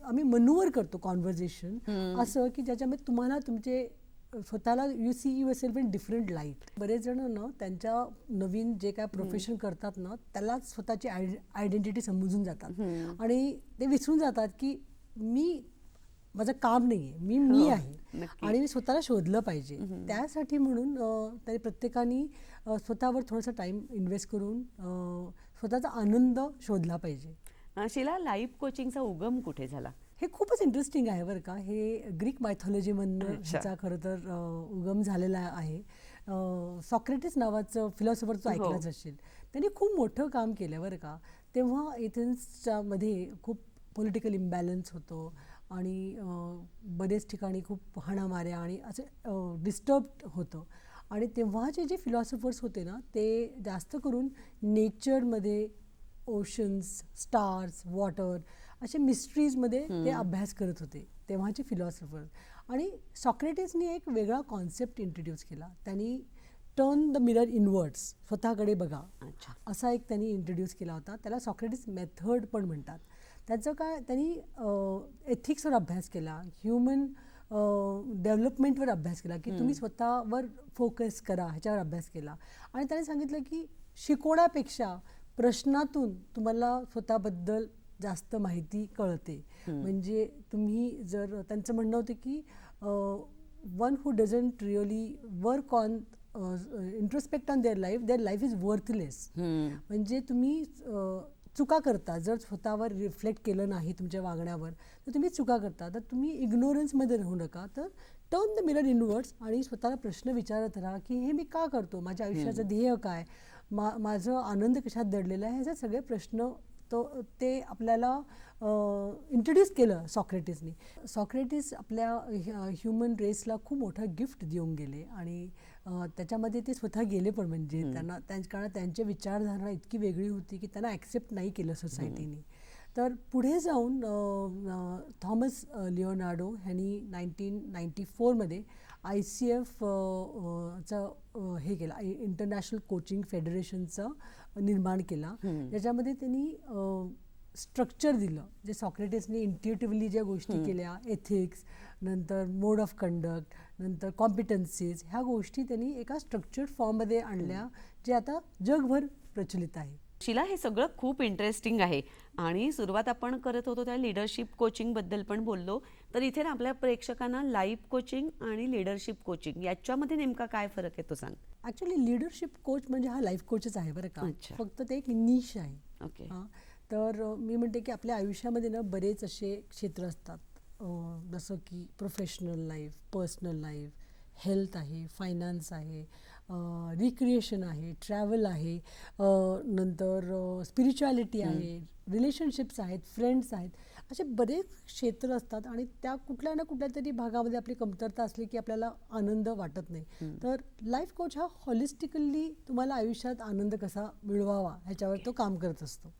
आम्ही मनोवर करतो कॉन्व्हर्सेशन, असं की ज्याच्यामध्ये तुम्हाला तुमचे स्वतःला you see your self in different light. बरेच जण ना त्यांच्या नवीन जे काय प्रोफेशन करतात ना त्याला स्वतःची आयडेंटिटी समजून जातात आणि ते विसरून जातात की माझं काम नाही आहे, मी आहे आणि मी स्वतःला शोधलं पाहिजे. त्यासाठी म्हणून तरी प्रत्येकाने स्वतःवर थोडासा टाईम इन्व्हेस्ट करून स्वतःचा आनंद शोधला पाहिजे. शीला, लाईफ कोचिंगचा उगम कुठे झाला? हे खूपच इंटरेस्टिंग आहे बरं का. हे ग्रीक मायथॉलॉजीमधनं ह्याचा खरं तर उगम झालेला आहे. सॉक्रेटिस नावाचं फिलॉसॉफर जो ऐकलाच असेल, त्यांनी खूप मोठं काम केलं बरं का. तेव्हा एथेन्सच्या मध्ये खूप पॉलिटिकल इम्बॅलन्स होतं आणि बरेच ठिकाणी खूप हाणामाऱ्या आणि असे डिस्टर्ब्ड होतं. आणि तेव्हाचे जे फिलॉसॉफर्स होते ना ते जास्त करून नेचरमध्ये, ओशन्स, स्टार्स, वॉटर असे मिस्ट्रीजमध्ये ते अभ्यास करत होते तेव्हाचे फिलॉसॉफर. आणि सॉक्रेटिसनी एक वेगळा कॉन्सेप्ट इंट्रोड्यूस केला. त्यांनी टर्न द मिरर इनवर्ड्स, स्वतःकडे बघा, अच्छा. असा एक त्यांनी इंट्रोड्यूस केला होता. त्याला सॉक्रेटिस मेथड पण म्हणतात. त्याचं काय, त्यांनी एथिक्सवर अभ्यास केला, ह्युमन डेव्हलपमेंटवर अभ्यास केला, की तुम्ही स्वतःवर फोकस करा, ह्याच्यावर अभ्यास केला. आणि त्याने सांगितलं की शिकवण्यापेक्षा प्रश्नातून तुम्हाला स्वतःबद्दल जास्त माहिती कळते. म्हणजे तुम्ही जर, त्यांचं म्हणणं होतं की one who doesn't really work on introspect on their life is worthless. म्हणजे तुम्ही चुका करता, जर स्वतःवर रिफ्लेक्ट केलं नाही तुमच्या वागण्यावर तर तुम्ही चुका करता. तर तुम्ही इग्नोरन्समध्ये राहू नका, तर टर्न द मिरर इनवर्ड्स आणि स्वतःला प्रश्न विचारत राहा की हे मी का करतो, माझ्या आयुष्याचं ध्येय काय, माझं आनंद कशात दडलेला आहे, ह्याचे सगळे प्रश्न ते आपल्याला इंट्रोड्यूस केलं सॉक्रेटिसनी. सॉक्रेटिस आपल्या ह्युमन रेसला खूप मोठं गिफ्ट देऊन गेले आणि त्याच्यामध्ये ते स्वतः गेले पण. म्हणजे त्यांना कारण त्यांची विचारधारणा इतकी वेगळी होती की त्यांना ॲक्सेप्ट नाही केलं सोसायटीने. तर पुढे जाऊन थॉमस लिओनार्डो ह्यांनी 1994मध्ये ICF चं हे केलं, इंटरनॅशनल कोचिंग फेडरेशनचं निर्माण केला. ज्याच्यामध्ये त्यांनी स्ट्रक्चर दिलं, जे सॉक्रेटिसने इंट्युटिव्हली ज्या गोष्टी केल्या, एथिक्स, नंतर मोड ऑफ कंडक्ट, नंतर कॉम्पिटन्सीज, ह्या गोष्टी त्यांनी एका स्ट्रक्चर्ड फॉर्ममध्ये आणल्या, जे आता जगभर प्रचलित आहे. शीला, हे सगळं खूप इंटरेस्टिंग आहे आणि सुरुवात आपण करत होतो त्या लिडरशिप कोचिंगबद्दल पण बोललो. तर इथे ना आपल्या प्रेक्षकांना लाईफ कोचिंग आणि लिडरशिप कोचिंग याच्यामध्ये नेमका काय फरक आहे तो सांग. ॲक्च्युली लिडरशिप कोच म्हणजे हा लाईफ कोचच आहे बरं का, अच्छा. फक्त ते एक निश आहे. ओके. हां, तर मी म्हणते की आपल्या आयुष्यामध्ये ना बरेच असे क्षेत्र असतात, जसं की professional life, personal life, health आहे, फायनान्स आहे, रिक्रिएशन आहे, ट्रॅव्हल आहे, नंतर स्पिरिच्युॲलिटी आहे, रिलेशनशिप्स आहेत, फ्रेंड्स आहेत, असे बरेच क्षेत्र असतात. आणि त्या कुठल्या ना कुठल्या तरी भागामध्ये आपली कमतरता असली की आपल्याला आनंद वाटत नाही. तर लाईफ कोच हा हॉलिस्टिकली तुम्हाला आयुष्यात आनंद कसा मिळवावा ह्याच्यावर तो काम करत असतो.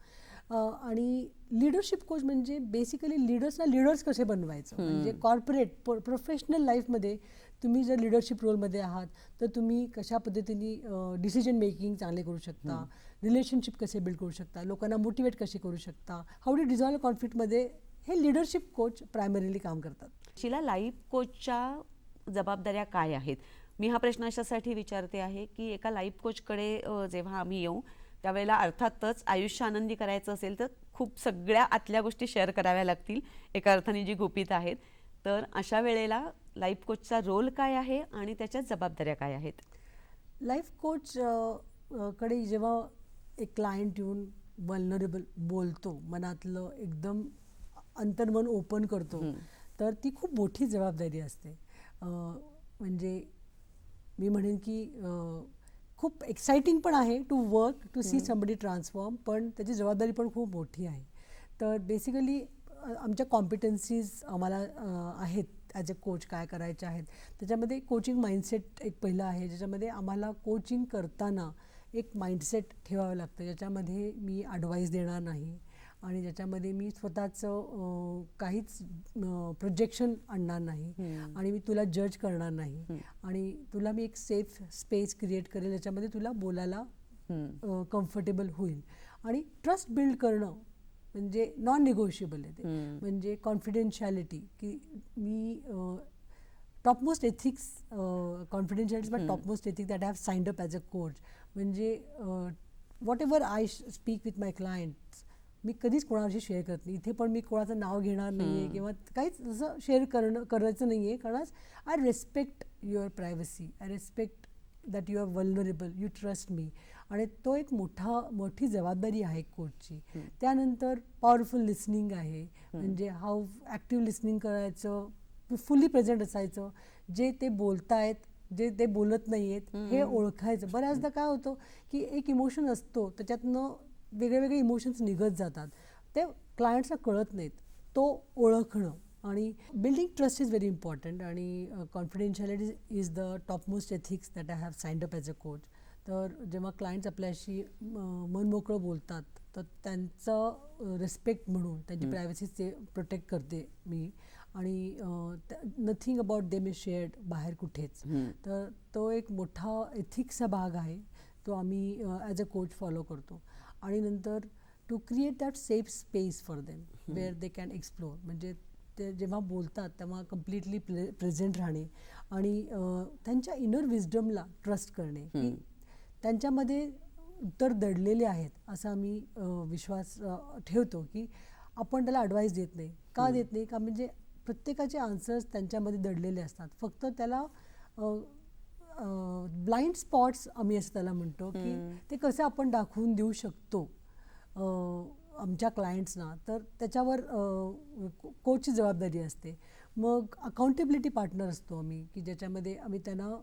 आणि लिडरशिप कोच म्हणजे बेसिकली लीडर्सला लीडर्स कसे बनवायचं, म्हणजे कॉर्पोरेट प्रोफेशनल लाईफमध्ये तुम्ही जर लिडरशिप रोलमध्ये आहात तर तुम्ही कशा पद्धतीने डिसिजन मेकिंग चांगले करू शकता, रिलेशनशिप कसे बिल्ड करू शकता, लोकांना मोटिवेट कसे करू शकता, हाऊ टू डिझॉल्व कॉन्फ्लिक्टमध्ये हे लिडरशिप कोच प्रायमरीली काम करतात. शीला, लाईफ कोचच्या जबाबदाऱ्या काय आहेत? मी हा प्रश्न अशासाठी विचारते आहे की एका लाईफ कोचकडे जेव्हा आम्ही येऊ त्यावेळेला अर्थातच आयुष्य आनंदी करायचं असेल तर खूप सगळ्या आतल्या गोष्टी शेअर कराव्या लागतील, एका अर्थाने जी गुपित आहेत. तर अशा वेळेला लाईफ कोचचा रोल काय आहे आणि त्याच्या जबाबदाऱ्या काय आहेत? लाईफ कोच कडे जेव्हा एक क्लायंट येऊन वल्नरेबल बोलतो, मनातलं एकदम अंतर्मन ओपन करतो, तर ती खूप मोठी जबाबदारी असते. म्हणजे मी म्हणेन की खूप एक्साइटिंग पण आहे to work to see somebody transform, पण त्याची जबाबदारी पण खूप मोठी आहे. तर बेसिकली आमच्या कॉम्पिटन्सीज आम्हाला आहेत ॲज अ कोच काय करायचे आहेत. त्याच्यामध्ये कोचिंग माइंडसेट एक पहिलं आहे, ज्याच्यामध्ये आम्हाला कोचिंग करताना एक माइंडसेट ठेवावं लागतं, ज्याच्यामध्ये मी ॲडवाईस देणार नाही आणि ज्याच्यामध्ये मी स्वतःचं काहीच प्रोजेक्शन आणणार नाही आणि मी तुला जज करणार नाही आणि तुला मी एक सेफ स्पेस क्रिएट करेल ज्याच्यामध्ये तुला बोलायला कम्फर्टेबल होईल. आणि ट्रस्ट बिल्ड करणं म्हणजे नॉन निगोशिएबल आहे ते. म्हणजे कॉन्फिडेन्शियलिटी, की मी topmost ethics, confidentiality but topmost ethics that I have signed up as a coach. म्हणजे whatever I speak with my clients, मी कधीच कोणाशी शेअर करत नाही. इथे पण मी कोणाचं नाव घेणार नाही आहे किंवा काहीच असं शेअर करायचं नाही आहे, कारण I respect your privacy, I respect that you are vulnerable, you trust me. आणि तो एक मोठी जबाबदारी आहे कोचची. त्यानंतर पॉवरफुल लिसनिंग आहे, म्हणजे हाऊ ॲक्टिव्ह लिसनिंग करायचं, फुल्ली प्रेझेंट असायचं, जे ते बोलतायत, जे ते बोलत नाही आहेत हे ओळखायचं. बऱ्याचदा काय होतं की एक इमोशन असतो, त्याच्यातनं वेगळे इमोशन्स निघत जातात, ते क्लायंट्सला कळत नाहीत. तो ओळखणं आणि building trust is very important. आणि confidentiality is the topmost ethics that I have signed up as a coach. तर जेव्हा क्लायंट्स आपल्याशी मनमोकळं बोलतात तर त्यांचं रिस्पेक्ट म्हणून त्यांची प्रायव्हसी प्रोटेक्ट करते मी. आणि nothing about them is shared बाहेर कुठेच. तर तो एक मोठा एथिक्सचा भाग आहे, तो आम्ही ॲज अ कोच फॉलो करतो. आणि नंतर to create that safe space for them where they can explore. म्हणजे ते जेव्हा बोलतात तेव्हा कम्प्लिटली प्रेझेंट राहणे आणि त्यांच्या इनर विजडमला ट्रस्ट करणे की त्यांच्यामध्ये उत्तर दडलेले आहेत असा आम्ही विश्वास ठेवतो. की आपण त्याला ॲडवाईस देत नाही. का देत नाही? का म्हणजे प्रत्येकाचे आन्सर्स त्यांच्यामध्ये दडलेले असतात. फक्त त्याला ब्लाइंड स्पॉट्स आम्ही असं त्याला म्हणतो की ते कसं आपण दाखवून देऊ शकतो आमच्या क्लायंट्सना. तर त्याच्यावर कोचची जबाबदारी असते. मग अकाउंटेबिलिटी पार्टनर असतो आम्ही, की ज्याच्यामध्ये आम्ही त्यांना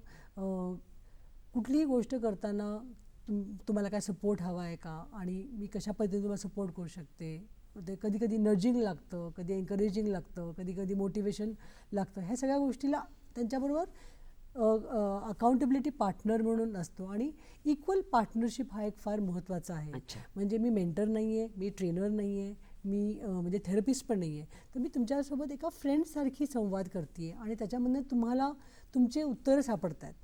कुठलीही गोष्ट करताना तुम्हाला काय सपोर्ट हवा आहे का, आणि मी कशा पद्धतीने तुम्हाला सपोर्ट करू शकते. ते कधी कधी नर्जिंग लागतं, कधी एन्करेजिंग लागतं, कधी कधी मोटिवेशन लागतं. ह्या सगळ्या गोष्टीला त्यांच्याबरोबर अकाउंटेबिलिटी पार्टनर म्हणून असतो. आणि इक्वल पार्टनरशिप हा एक फार महत्त्वाचा आहे. म्हणजे मी मेंटर नाही आहे, मी ट्रेनर नाही आहे, मी म्हणजे थेरपिस्ट पण नाही आहे. तर मी तुमच्यासोबत एका फ्रेंडसारखी संवाद करते आहे आणि त्याच्यामधनं तुम्हाला तुमचे उत्तरं सापडत आहेत.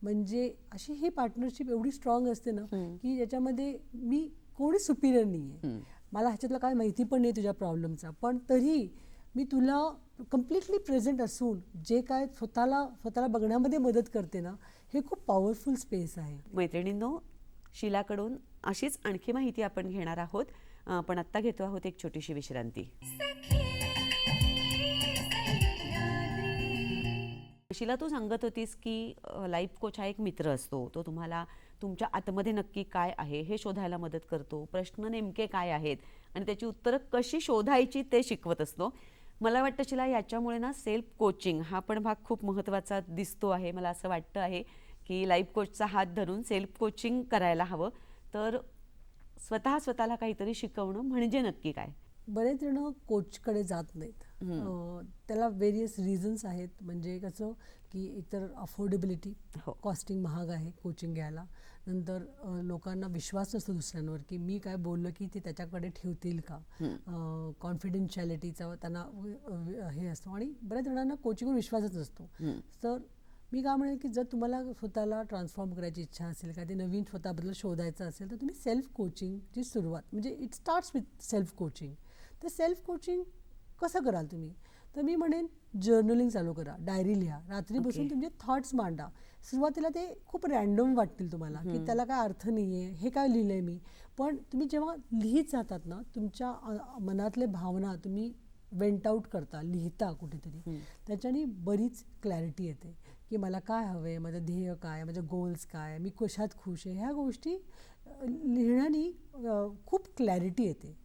म्हणजे अशी ही पार्टनरशिप एवढी स्ट्रॉंग असते ना की ज्याच्यामध्ये मी कोणी सुपिरियर नाही आहे. मला ह्याच्यातलं काय माहिती पण नाही तुझ्या प्रॉब्लेमचा, पण तरी मी तुला कम्प्लिटली प्रेझेंट असून जे काय स्वतःला बघण्यामध्ये मदत करते ना, हे खूप पॉवरफुल स्पेस आहे. मैत्रिणींनो, शीलाकडून अशीच आणखी माहिती आपण घेणार आहोत, पण आत्ता घेतो आहोत एक छोटीशी विश्रांती. शीला, तू सांगत होतीस की लाईफ कोच हा एक मित्र असतो. तो तुम्हाला तुमच्या आतमध्ये नक्की काय आहे हे शोधायला मदत करतो, प्रश्न नेमके काय आहेत आणि त्याची उत्तरं कशी शोधायची ते शिकवत असतो. मला वाटतं शीला, याच्यामुळे ना सेल्फ कोचिंग हा पण भाग खूप महत्त्वाचा दिसतो आहे. मला असं वाटतं आहे की लाईफ कोचचा हात धरून सेल्फ कोचिंग करायला हवं. तर स्वतःला काहीतरी शिकवणं म्हणजे नक्की काय? बरेच जण कोचकडे जात नाहीत. त्याला व्हेरियस रिझन्स आहेत. म्हणजे कसं की एकतर अफोर्डेबिलिटी, कॉस्टिंग महाग आहे कोचिंग घ्यायला. नंतर लोकांना विश्वास नसतो दुसऱ्यांवर की मी काय बोललं की ते त्याच्याकडे ठेवतील का, कॉन्फिडेन्शियलिटीचा त्यांना हे असतो. आणि बऱ्याच जणांना कोचिंगवर विश्वासच नसतो. तर मी काय म्हणेन की जर तुम्हाला स्वतःला ट्रान्सफॉर्म करायची इच्छा असेल, काय ते नवीन स्वतःबद्दल शोधायचं असेल, तर तुम्ही सेल्फ कोचिंगची सुरुवात, म्हणजे it starts with self coaching. तर सेल्फ कोचिंग कसं कराल तुम्ही? तर मी म्हणेन जर्नलिंग चालू करा, डायरी लिहा, रात्री बसून तुमचे थॉट्स मांडा. सुरुवातीला ते खूप रॅन्डम वाटतील तुम्हाला की त्याला काय अर्थ नाही आहे, हे काय लिहिलं आहे मी. पण तुम्ही जेव्हा लिहित जातात ना, तुमच्या मनातले भावना तुम्ही वेंट आउट करता, लिहिता कुठेतरी, त्याच्याने बरीच क्लॅरिटी येते की मला काय हवं आहे, माझं ध्येय काय, माझे गोल्स काय, मी कशात खुश आहे. ह्या गोष्टी लिहिण्याने खूप क्लॅरिटी येते.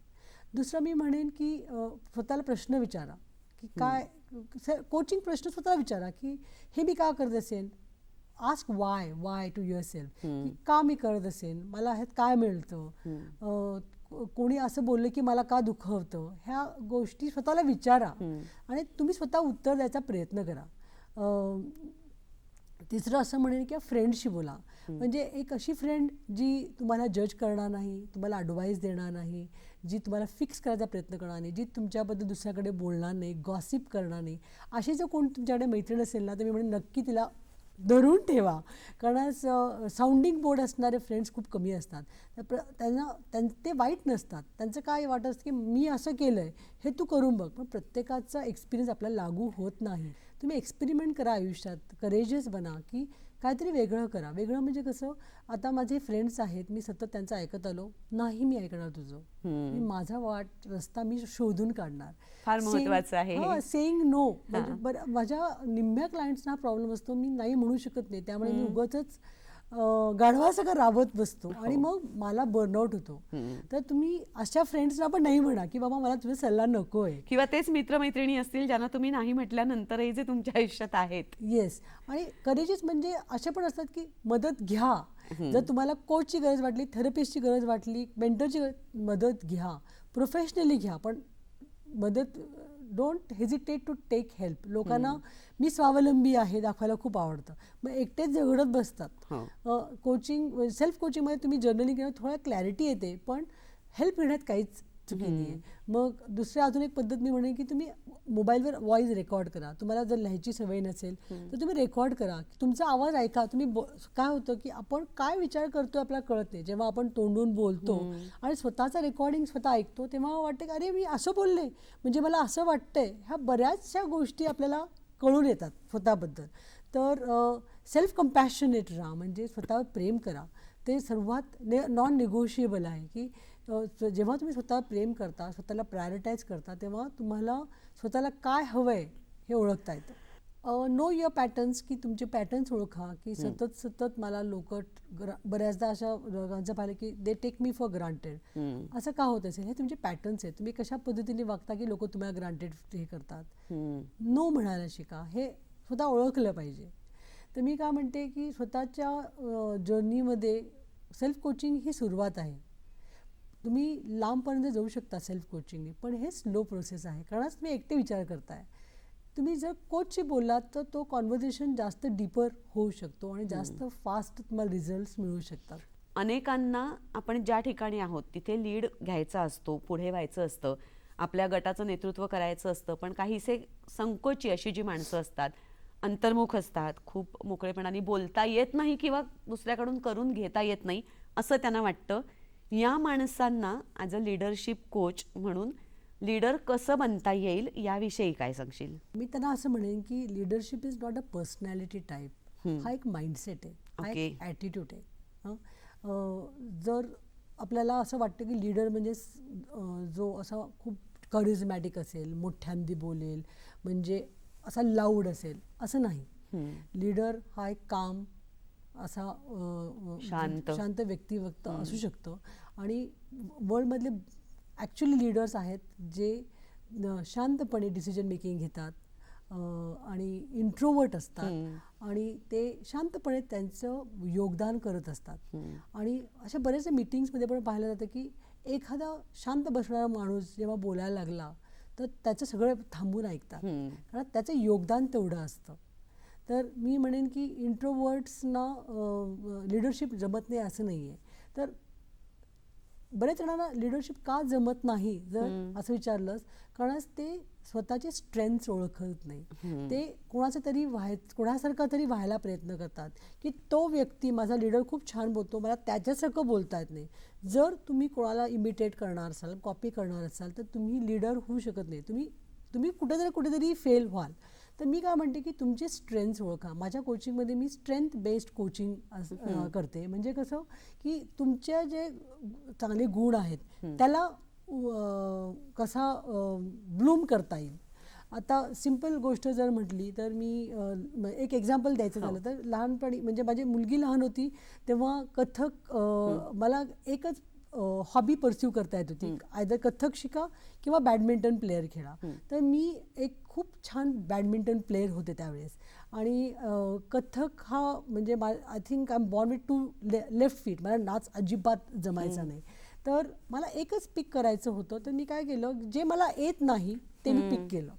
दुसरं मी म्हणेन की स्वतःला प्रश्न विचारा की काय, कोचिंग प्रश्न स्वतःला विचारा की हे मी का करत असेल. Ask why to yourself, की का मी करत असेल, मला ह्यात काय मिळतं, कोणी असं बोललं की मला का दुखवतं. ह्या गोष्टी स्वतःला विचारा आणि तुम्ही स्वतः उत्तर द्यायचा प्रयत्न करा. तिसरं असं म्हणेन की फ्रेंडशी बोला. म्हणजे एक अशी फ्रेंड जी तुम्हाला जज करणार नाही, तुम्हाला ॲडवाईस देणार नाही, जी तुम्हाला फिक्स करायचा प्रयत्न करणार नाही, जी तुमच्याबद्दल दुसऱ्याकडे बोलणार नाही, गॉसिप करणार नाही. अशी जर कोण तुमच्याकडे मैत्रीण असेल ना, तर मी म्हणेन नक्की तिला धरून ठेवा. कारण साऊंडिंग बोर्ड असणारे फ्रेंड्स खूप कमी असतात. ते वाईट नसतात. त्यांचं काय वाटत असतं की मी असं केलं आहे, हे तू करून बघ. पण प्रत्येकाचा एक्सपिरियन्स आपल्याला लागू होत नाही. तुम्ही एक्सपेरिमेंट करा आयुष्यात, करेजियस बना की काहीतरी वेगळं करा. वेगळं म्हणजे कसं, आता माझे फ्रेंड्स आहेत, मी सतत त्यांचं ऐकत आलो नाही, मी ऐकणार तुझं, मी माझा रस्ता मी शोधून काढणार. फार महत्त्वाचं आहे. Saying no. म्हणजे माझ्या निम्म्या क्लायंट्सना हा प्रॉब्लेम असतो, मी नाही म्हणू शकत नाही, त्यामुळे मी उगाचच गाढवा सगळं राबत बसतो आणि मग मला बर्नआउट होतो. तर तुम्ही अशा फ्रेंड्सना पण नाही म्हणा की बाबा मला तुझा सल्ला नको आहे. किंवा तेच मित्रमैत्रिणी असतील ज्यांना तुम्ही नाही म्हटल्यानंतरही जे तुमच्या आयुष्यात आहेत. येस. आणि करेजेस म्हणजे असे पण असतात की मदत घ्या. जर तुम्हाला कोचची गरज वाटली, थेरपिस्टची गरज वाटली, मेंटरची मदत घ्या, प्रोफेशनली घ्या, पण मदत don't hesitate to take help. लोकांना मी स्वावलंबी आहे दाखवायला खूप आवडतं, मग एकटेच झगडत बसतात. कोचिंग, सेल्फ कोचिंगमध्ये तुम्ही जर्नलिंग घेऊन थोडा क्लॅरिटी येते, पण हेल्प घेण्यात काहीच चुकीने आहे. मग दुसरी अजून एक पद्धत मी म्हणेन की तुम्ही मोबाईलवर व्हॉइस रेकॉर्ड करा. तुम्हाला जर लिहायची सवय नसेल तर तुम्ही रेकॉर्ड करा. तुमचा आवाज ऐका. तुम्ही काय होतं की आपण काय विचार करतो आपल्याला कळत नाही. जेव्हा आपण तोंडून बोलतो आणि स्वतःचा रेकॉर्डिंग स्वतः ऐकतो तेव्हा वाटतं की अरे मी असं बोलले म्हणजे मला असं वाटतंय. ह्या बऱ्याचशा गोष्टी आपल्याला कळून येतात स्वतःबद्दल. तर सेल्फ कंपॅशनेट राहा, म्हणजे स्वतःवर प्रेम करा. ते सर्वात नॉन निगोशिएबल आहे की जेव्हा तुम्ही स्वतःवर प्रेम करता, स्वतःला प्रायोरिटाईज करता, तेव्हा तुम्हाला स्वतःला काय हवं आहे हे ओळखता येतं. नो युअर पॅटर्न्स, की तुमचे पॅटर्न्स ओळखा. की सतत मला लोक बऱ्याचदा अशा लोकांचं पाहिलं की they take me for granted. असं का होत असेल? हे तुमचे पॅटर्न्स आहेत. तुम्ही कशा पद्धतीने वागता की लोक तुम्हाला ग्रांटेड हे करतात. नो म्हणायला शिका. हे स्वतः ओळखलं पाहिजे. तर मी काय म्हणते की स्वतःच्या जर्नीमध्ये सेल्फ कोचिंग ही सुरुवात आहे. तुम्ही लांबपर्यंत जाऊ शकता सेल्फ कोचिंगने, पण हे स्लो प्रोसेस आहे. कारण तुम्ही एकटे विचार करताय. तुम्ही जर कोचशी बोललात तर तो कॉन्व्हर्सेशन जास्त डीपर होऊ शकतो आणि जास्त फास्ट तुम्हाला रिझल्ट्स मिळू शकतात. अनेकांना आपण ज्या ठिकाणी आहोत तिथे लीड घ्यायचा असतो, पुढे व्हायचं असतं, आपल्या गटाचं नेतृत्व करायचं असतं, पण काहीसे संकोची अशी जी माणसं असतात, अंतर्मुख असतात, खूप मोकळेपणाने बोलता येत नाही किंवा दुसऱ्याकडून करून घेता येत नाही असं त्यांना वाटतं. या माणसांना ॲज अ लिडरशिप कोच म्हणून लीडर कसं बनता येईल याविषयी काय सांगशील? मी त्यांना असं म्हणेन की leadership is not a personality type. हा एक माइंडसेट आहे, हा एक ॲटिट्यूड आहे. जर आपल्याला असं वाटतं की लीडर म्हणजे जो असा खूप करिझमॅटिक असेल, मोठ्यांदी बोलेल, म्हणजे असा लाऊड असेल, असं नाही. लीडर हा एक काम असा शांत व्यक्तिवक्त असू शकतं. आणि वर्ल्डमधले ॲक्च्युली लीडर्स आहेत जे शांतपणे डिसिजन मेकिंग घेतात आणि इंट्रोवर्ट असतात आणि ते शांतपणे त्यांचं योगदान करत असतात. आणि अशा बऱ्याचशा मीटिंग्समध्ये पण पाहिलं जातं की एखादा शांत बसणारा माणूस जेव्हा बोलायला लागला तर त्याचं सगळं थांबून ऐकतात, कारण त्याचं योगदान तेवढं असतं. तर मी म्हणेन की इंट्रोवर्ट्सना लिडरशिप जमत नाही असं नाही आहे. तर बऱ्याच जणांना लिडरशिप का जमत नाही जर असं विचारलंस, कारण ते स्वतःचे स्ट्रेंथ्स ओळखत नाही. ते कोणासारखा तरी व्हायला प्रयत्न करतात की तो व्यक्ती माझा लीडर खूप छान बोलतो, मला त्याच्यासारखं बोलता येत नाही. जर तुम्ही कोणाला इमिटेट करणार असाल, कॉपी करणार असाल तर तुम्ही लीडर होऊ शकत नाही. तुम्ही कुठेतरी फेल व्हाल. तर मी काय म्हणते की तुमचे स्ट्रेंथ्स ओळखा. माझ्या कोचिंगमध्ये मी स्ट्रेंथ बेस्ड कोचिंग करते. म्हणजे कसं की तुमच्या जे चांगले गुण आहेत त्याला कसा ब्लूम करता येईल. आता सिंपल गोष्ट जर म्हटली तर मी एक एक्झाम्पल द्यायचं झालं तर लहानपणी म्हणजे माझी मुलगी लहान होती तेव्हा कथक मला एकच हॉबी परस्यू करता येत होती, आयदर कथक शिका किंवा बॅडमिंटन प्लेअर खेळा. तर मी एक खूप छान बॅडमिंटन प्लेअर होते त्यावेळेस. आणि कथक हा म्हणजे I think I am born with 2 left feet. मला नाच अजिबात जमायचा नाही. तर मला एकच पिक करायचं होतं. तर मी काय केलं, जे मला येत नाही ते मी पिक केलं.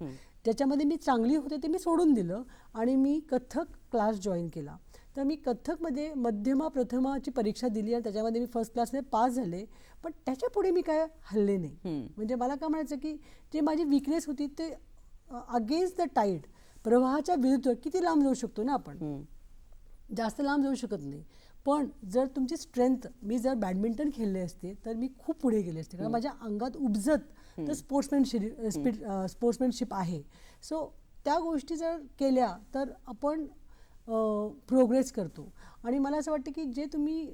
ज्याच्यामध्ये मी चांगली होते ते मी सोडून दिलं आणि मी कथक क्लास जॉईन केला. तर मी कथकमध्ये मध्यमा प्रथमाची परीक्षा दिली आणि त्याच्यामध्ये मी फर्स्ट क्लासने पास झाले. पण त्याच्या पुढे मी काय हल्ले नाही. म्हणजे मला काय म्हणायचं की जे माझी विकनेस होती ते अगेन्स्ट द टाईड, प्रवाहाच्या विरुद्ध किती लांब जाऊ शकतो ना आपण, जास्त लांब जाऊ शकत नाही. पण जर तुमची स्ट्रेंथ, मी जर बॅडमिंटन खेळले असते तर मी खूप पुढे गेले असते, कारण माझ्या अंगात उपजत तर स्पोर्ट्समॅनशिप आहे. सो त्या गोष्टी जर केल्या तर आपण प्रोग्रेस करतो. आणि मला असं वाटतं की जे तुम्ही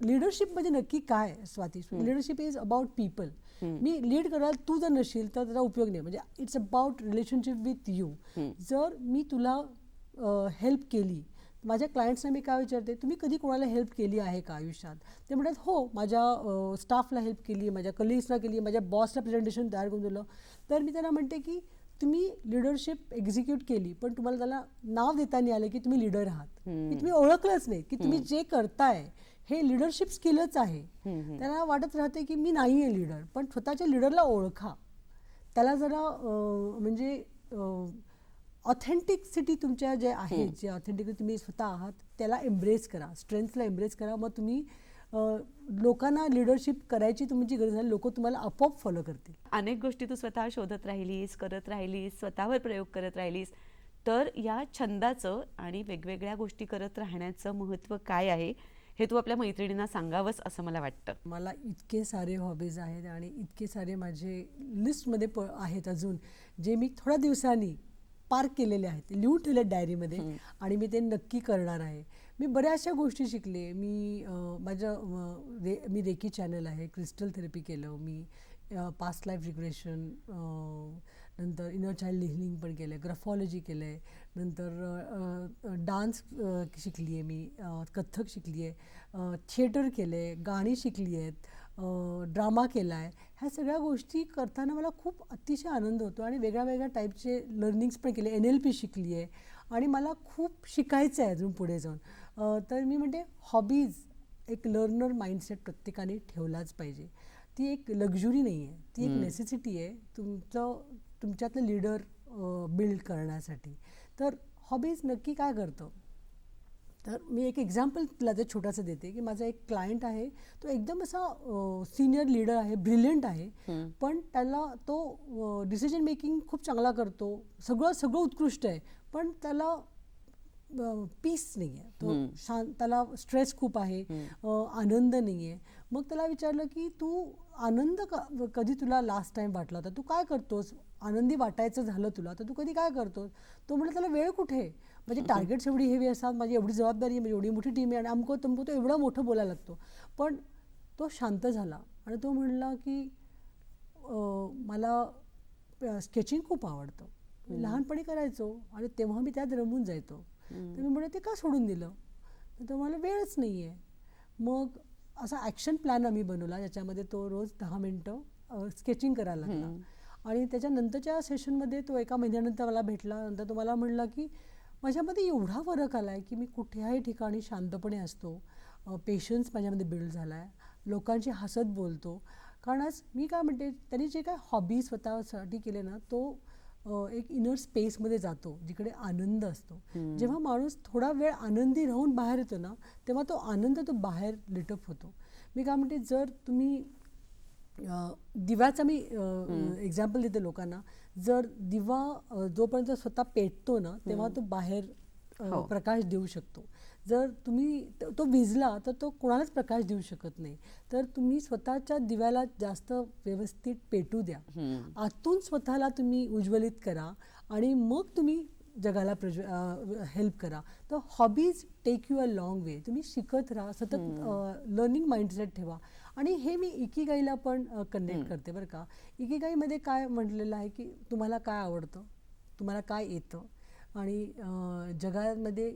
लिडरशिप म्हणजे नक्की काय Swati, leadership is about people. Me lead करायला तू जर नशील तर त्याचा उपयोग नाही. म्हणजे it's about relationship with you. जर मी तुला हेल्प केली, माझ्या क्लायंट्सना मी काय विचारते, तुम्ही कधी कोणाला हेल्प केली आहे का आयुष्यात? ते म्हणतात हो, माझ्या स्टाफला हेल्प केली, माझ्या कलिग्सला केली, माझ्या बॉसला प्रेझेंटेशन तयार करून दिलं. तर मी त्यांना म्हणते की तुम्ही लिडरशिप एक्झिक्यूट केली पण तुम्हाला त्याला नाव देता नाही आलं की तुम्ही लीडर आहात, की तुम्ही ओळखलंच नाही की तुम्ही जे करताय हे लिडरशिप स्किलच आहे. त्यांना वाटत राहते की मी नाही आहे लीडर. पण स्वतःच्या लीडरला ओळखा, त्याला जरा म्हणजे ऑथेंटिसिटी तुमच्या जे आहे, जे ऑथेंटिकली तुम्ही स्वतः आहात त्याला एम्ब्रेस करा, स्ट्रेंथला एम्ब्रेस करा. मग तुम्ही लोकांना लिडरशिप करायची तुमची गरज आहे, लोक तुम्हाला आपोआप फॉलो करतील. अनेक गोष्टी तू स्वतः शोधत राहिलीस, करत राहिलीस, स्वतःवर प्रयोग करत राहिलीस, तर या छंदाचं आणि वेगवेगळ्या गोष्टी करत राहण्याचं महत्त्व काय आहे हे तू आपल्या मैत्रिणींना सांगावंस असं मला वाटतं. मला इतके सारे हॉबीज आहेत आणि इतके सारे माझे लिस्टमध्ये आहेत अजून, जे मी थोड्या दिवसांनी पार्क केलेले आहेत, लिहून ठेवले डायरीमध्ये, आणि मी ते नक्की करणार आहे. मी बऱ्याचशा गोष्टी शिकले. मी रेकी चॅनल आहे, क्रिस्टल थेरपी केलं मी, पास्ट लाईफ रिग्रेशन, नंतर इनर चाइल्ड हिलिंग पण केलं आहे, ग्राफॉलॉजी केलं आहे, नंतर डान्स शिकली आहे मी, कथ्थक शिकली आहे, थिएटर केलं आहे, गाणी शिकली आहेत, ड्रामा केला आहे. ह्या सगळ्या गोष्टी करताना मला खूप अतिशय आनंद होतो आणि वेगळ्या वेगळ्या टाईपचे लर्निंग्स पण केले, NLP शिकली आहे आणि मला खूप शिकायचं आहे अजून पुढे जाऊन. तर मी म्हणते हॉबीज, एक लर्नर माइंडसेट प्रत्येकाने ठेवलाच पाहिजे. ती एक लक्झुरी नाही आहे, ती एक नेसेसिटी आहे तुमच्यातलं लीडर बिल्ड करण्यासाठी. तर हॉबीज नक्की काय करतं, तर मी एक एक्झाम्पल तुला ते छोटंसं देते की माझा एक क्लायंट आहे, तो एकदम असा सिनियर लीडर आहे, ब्रिलियंट आहे, पण त्याला तो डिसिजन मेकिंग खूप चांगला करतो, सगळं उत्कृष्ट आहे, पण त्याला पीस नाही आहे, तो त्याला स्ट्रेस खूप आहे, आनंद नाही आहे. मग त्याला विचारलं की तू आनंद कधी तुला लास्ट टाइम वाटला होता, तू काय करतोस, आनंदी वाटायचं झालं तुला तर तू कधी काय करतोस. तो म्हणला त्याला वेळ कुठे, म्हणजे टार्गेट्स एवढी हेवी असतात, माझी एवढी जबाबदारी आहे, म्हणजे एवढी मोठी टीम आहे आणि अमको तमको, तो एवढं मोठं बोलायला लागतो. पण तो शांत झाला आणि तो म्हणला की मला स्केचिंग खूप आवडतं, मी लहानपणी करायचो आणि तेव्हा मी त्यात रमून जायचो. तर मी म्हणलं ते का सोडून दिलं, तर तो मला वेळच नाही आहे. मग असा ॲक्शन प्लॅन आम्ही बनवला, ज्याच्यामध्ये तो रोज 10 मिनटं स्केचिंग करायला लागला. आणि त्याच्यानंतरच्या सेशनमध्ये तो एका महिन्यानंतर मला भेटला, नंतर तो मला म्हणला की माझ्यामध्ये एवढा फरक आला आहे की मी कुठल्याही ठिकाणी शांतपणे असतो, पेशन्स माझ्यामध्ये बिल्ड झाला आहे, लोकांशी हसत बोलतो. कारण आज मी काय म्हणते, त्यांनी जे काय हॉबी स्वतःसाठी केले ना, तो एक इनर स्पेसमध्ये जातो जिकडे आनंद असतो. जेव्हा माणूस थोडा वेळ आनंदी राहून बाहेर येतो ना, तेव्हा तो आनंद तो बाहेर लिटअप होतो. मी काय म्हणते, जर तुम्ही दिव्याचा मी एक्झाम्पल देते लोकांना, जर दिवा जोपर्यंत स्वतः पेटतो ना तेव्हा तो बाहेर प्रकाश देऊ शकतो. जर तुम्ही तो विझला तर तो कोणालाच प्रकाश देऊ शकत नाही. तर तुम्ही स्वतःच्या दिव्याला जास्त व्यवस्थित पेटू द्या, आतून स्वतःला तुम्ही उज्ज्वलित करा आणि मग तुम्ही जगाला हेल्प करा. तर hobbies take you a long way. तुम्ही शिकत राहा, सतत लर्निंग माइंडसेट ठेवा. आणि हे मी इकिगाईला पण कनेक्ट करते बरं का. इकिगाईमध्ये काय म्हटलेलं आहे की तुम्हाला काय आवडतं, तुम्हाला काय येतं आणि जगामध्ये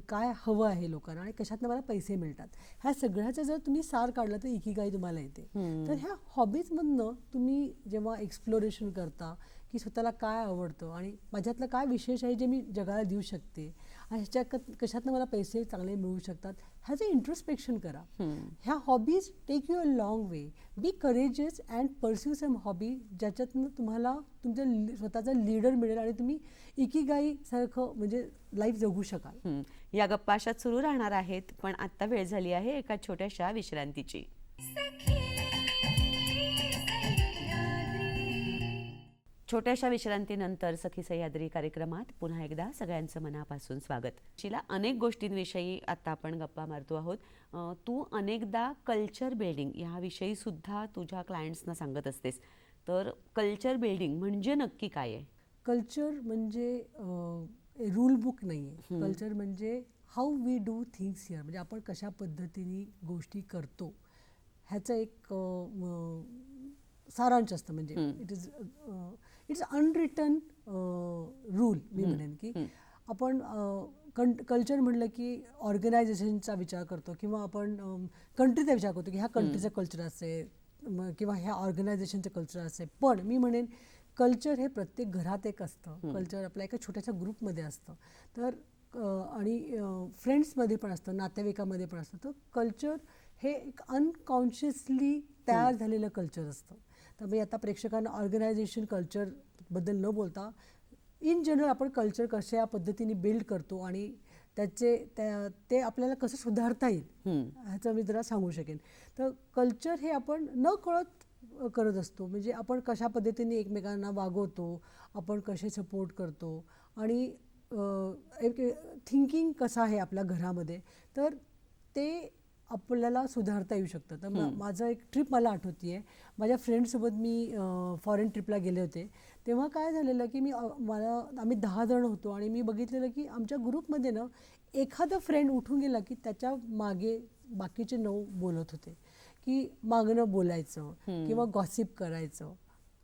काय हवं आहे लोकांना आणि कशातनं मला पैसे मिळतात, ह्या सगळ्याचं जर तुम्ही सार काढलं तर इकिगाई तुम्हाला येते. तर ह्या हॉबीजमधनं तुम्ही जेव्हा एक्सप्लोरेशन करता की स्वतःला काय आवडतं आणि माझ्यातलं काय विशेष आहे जे मी जगाला देऊ शकते आणि ह्याच्या कशातनं मला पैसे चांगले मिळू शकतात, ह्याचं इंट्रोस्पेक्शन करा. ह्या hobbies take you a long way. Be courageous and pursue some hobby ज्याच्यातनं तुम्हाला तुमचं स्वतःचा लीडर मिळेल आणि तुम्ही इकिगाई सारखं म्हणजे लाईफ जगू शकाल. या गप्पा अशाच सुरू राहणार आहेत, पण आता वेळ झाली आहे एका छोट्याशा विश्रांतीची. छोट्याशा विश्रांतीनंतर सखी सह्याद्री कार्यक्रमात पुन्हा एकदा सगळ्यांचं मनापासून स्वागत. शिला, अनेक गोष्टींविषयी आता आपण गप्पा मारतो आहोत. तू अनेकदा कल्चर बिल्डिंग ह्याविषयी सुद्धा तुझ्या क्लायंट्सना सांगत असतेस. तर कल्चर बिल्डिंग म्हणजे नक्की काय आहे? कल्चर म्हणजे रूल बुक नाही आहे. कल्चर म्हणजे how we do things here, म्हणजे आपण कशा पद्धतीने गोष्टी करतो ह्याचं एक सारांश असतं. म्हणजे इट्स अनरिटन रूल. मी म्हणेन की आपण कल्चर म्हणलं की ऑर्गनायझेशनचा विचार करतो किंवा आपण कंट्रीचा विचार करतो की ह्या कंट्रीचं कल्चर असेल किंवा ह्या ऑर्गनायझेशनचं कल्चर असेल. पण मी म्हणेन कल्चर हे प्रत्येक घरात एक असतं. कल्चर आपल्या एका छोट्याशा ग्रुपमध्ये असतं, तर आणि फ्रेंड्समध्ये पण असतं, नातेवाईकामध्ये पण असतं. तर कल्चर हे एक अनकॉन्शियसली तयार झालेलं कल्चर असतं. तर मी आता प्रेक्षकांना ऑर्गनायझेशन कल्चरबद्दल न बोलता इन जनरल आपण कल्चर कशा पद्धतीने बिल्ड करतो आणि ते आपल्याला कसं सुधारता येईल ह्याचं मी जरा सांगू शकेन. तर कल्चर हे आपण न कळत करत असतो. म्हणजे आपण कशा पद्धतीने एकमेकांना वागवतो, आपण कसे सपोर्ट करतो आणि एक थिंकिंग कसं आहे आपल्या घरामध्ये, तर ते आपल्याला सुधारता येऊ शकतं. तर माझं एक ट्रिप मला आठवते आहे. माझ्या फ्रेंडसोबत मी फॉरेन ट्रिपला गेले होते. तेव्हा काय झालेलं की आम्ही 10 जण होतो आणि मी बघितलेलं की आमच्या ग्रुपमध्ये ना एखादा फ्रेंड उठून गेला की त्याच्या मागे बाकीचे 9 बोलत होते, की मागणं बोलायचं किंवा गॉसिप करायचं,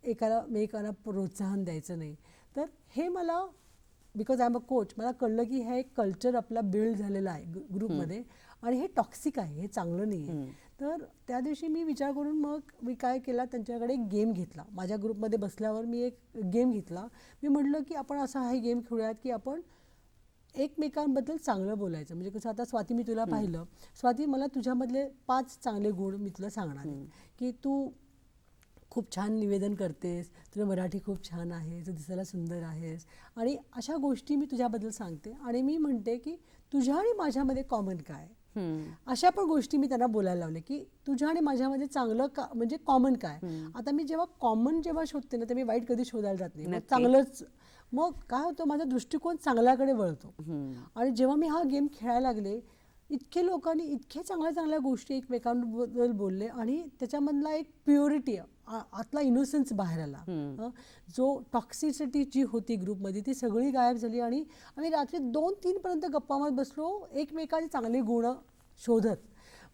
एकाला प्रोत्साहन द्यायचं नाही. तर हे मला, because I am a coach, मला कळलं की हे एक कल्चर आपला बिल्ड झालेला आहे ग्रुपमध्ये आणि हे टॉक्सिक आहे, हे चांगलं नाही आहे. तर त्या दिवशी मी विचार करून मग मी काय केला, त्यांच्याकडे एक गेम घेतला. माझ्या ग्रुपमध्ये बसल्यावर मी एक गेम घेतला. मी म्हटलं की आपण असा हा गेम खेळूयात की आपण एकमेकांबद्दल चांगलं बोलायचं. म्हणजे कसं, आता स्वाती मी तुला पाहिलं, स्वाती मला तुझ्यामधले 5 चांगले गुण मी तुला सांगणार आहे की तू खूप छान निवेदन करतेस, तुझं मराठी खूप छान आहे, तू दिसायला सुंदर आहेस आणि अशा गोष्टी मी तुझ्याबद्दल सांगते आणि मी म्हणते की तुझ्या आणि माझ्यामध्ये कॉमन काय. अशा पण गोष्टी मी त्यांना बोलायला लावले की तुझ्या आणि माझ्यामध्ये चांगलं का, म्हणजे कॉमन काय. आता मी जेव्हा कॉमन शोधते ना, तर मी वाईट कधी शोधायला जात नाही. चांगलंच, मग काय होतं, माझा दृष्टिकोन चांगल्याकडे वळतो. आणि जेव्हा मी हा गेम खेळायला लागले, इतके लोकांनी इतक्या चांगल्या चांगल्या गोष्टी एकमेकांबद्दल बोलले आणि त्याच्यामधला एक प्युरिटी, आतला इनोसन्स बाहेर आला. जो टॉक्सिसिटी जी होती ग्रुपमध्ये ती सगळी गायब झाली आणि आम्ही रात्री 2-3 पर्यंत गप्पा मारत बसलो, एकमेकांचे चांगले गुण शोधत.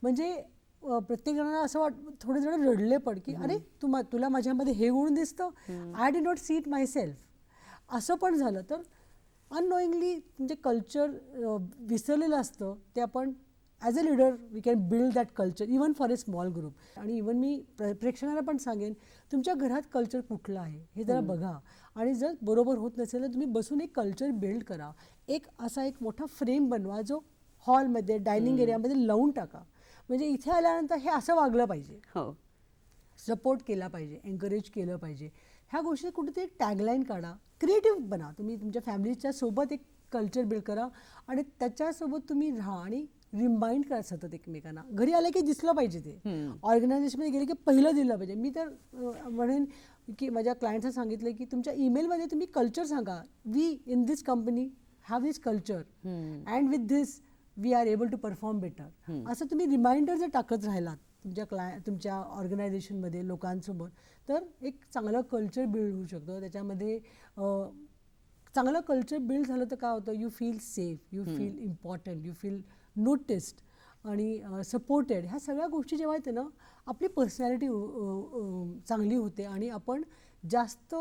म्हणजे प्रत्येक जणांना असं थोडे जण रडले पण की अरे तुला माझ्यामध्ये हे गुण दिसतं, I did not see it my self, असं पण झालं. तर अननोईंगली म्हणजे कल्चर विसरलेलं असतं, ते आपण as a leader we can build that culture even for a small group. आणि इवन मी प्रेक्षकांना पण सांगेन, तुमच्या घरात कल्चर कुठलं आहे हे जरा बघा आणि जर बरोबर होत नसेल तर तुम्ही बसून एक कल्चर बिल्ड करा. एक मोठा फ्रेम बनवा जो हॉलमध्ये, डायनिंग एरियामध्ये लावून टाका. म्हणजे इथे आल्यानंतर हे असं वागलं पाहिजे, सपोर्ट केला पाहिजे, एन्करेज केलं पाहिजे. ह्या गोष्टी कुठेतरी टॅगलाईन काढा, क्रिएटिव्ह बना. तुम्ही तुमच्या फॅमिलीच्या सोबत एक कल्चर बिल्ड करा आणि त्याच्यासोबत तुम्ही राहा आणि रिमाइंड करा सतत एकमेकांना. घरी आलं की दिसलं पाहिजे, ते ऑर्गनायझेशनमध्ये गेले की पहिलं दिलं पाहिजे. मी तर म्हणेन की माझ्या क्लायंट्सना सांगितलं की तुमच्या ईमेलमध्ये तुम्ही कल्चर सांगा, we in this company have this culture and with this we are able to perform better. असं तुम्ही रिमाइंडर जर टाकत राहिलात तुमच्या ऑर्गनायझेशनमध्ये लोकांसोबत, तर एक चांगलं कल्चर बिल्ड होऊ शकतं. त्याच्यामध्ये चांगलं कल्चर बिल्ड झालं तर काय होतं, you feel safe, you feel important, you feel noticed आणि सपोर्टेड. ह्या सगळ्या गोष्टी जेव्हा येते ना, आपली पर्सनॅलिटी चांगली होते आणि आपण जास्त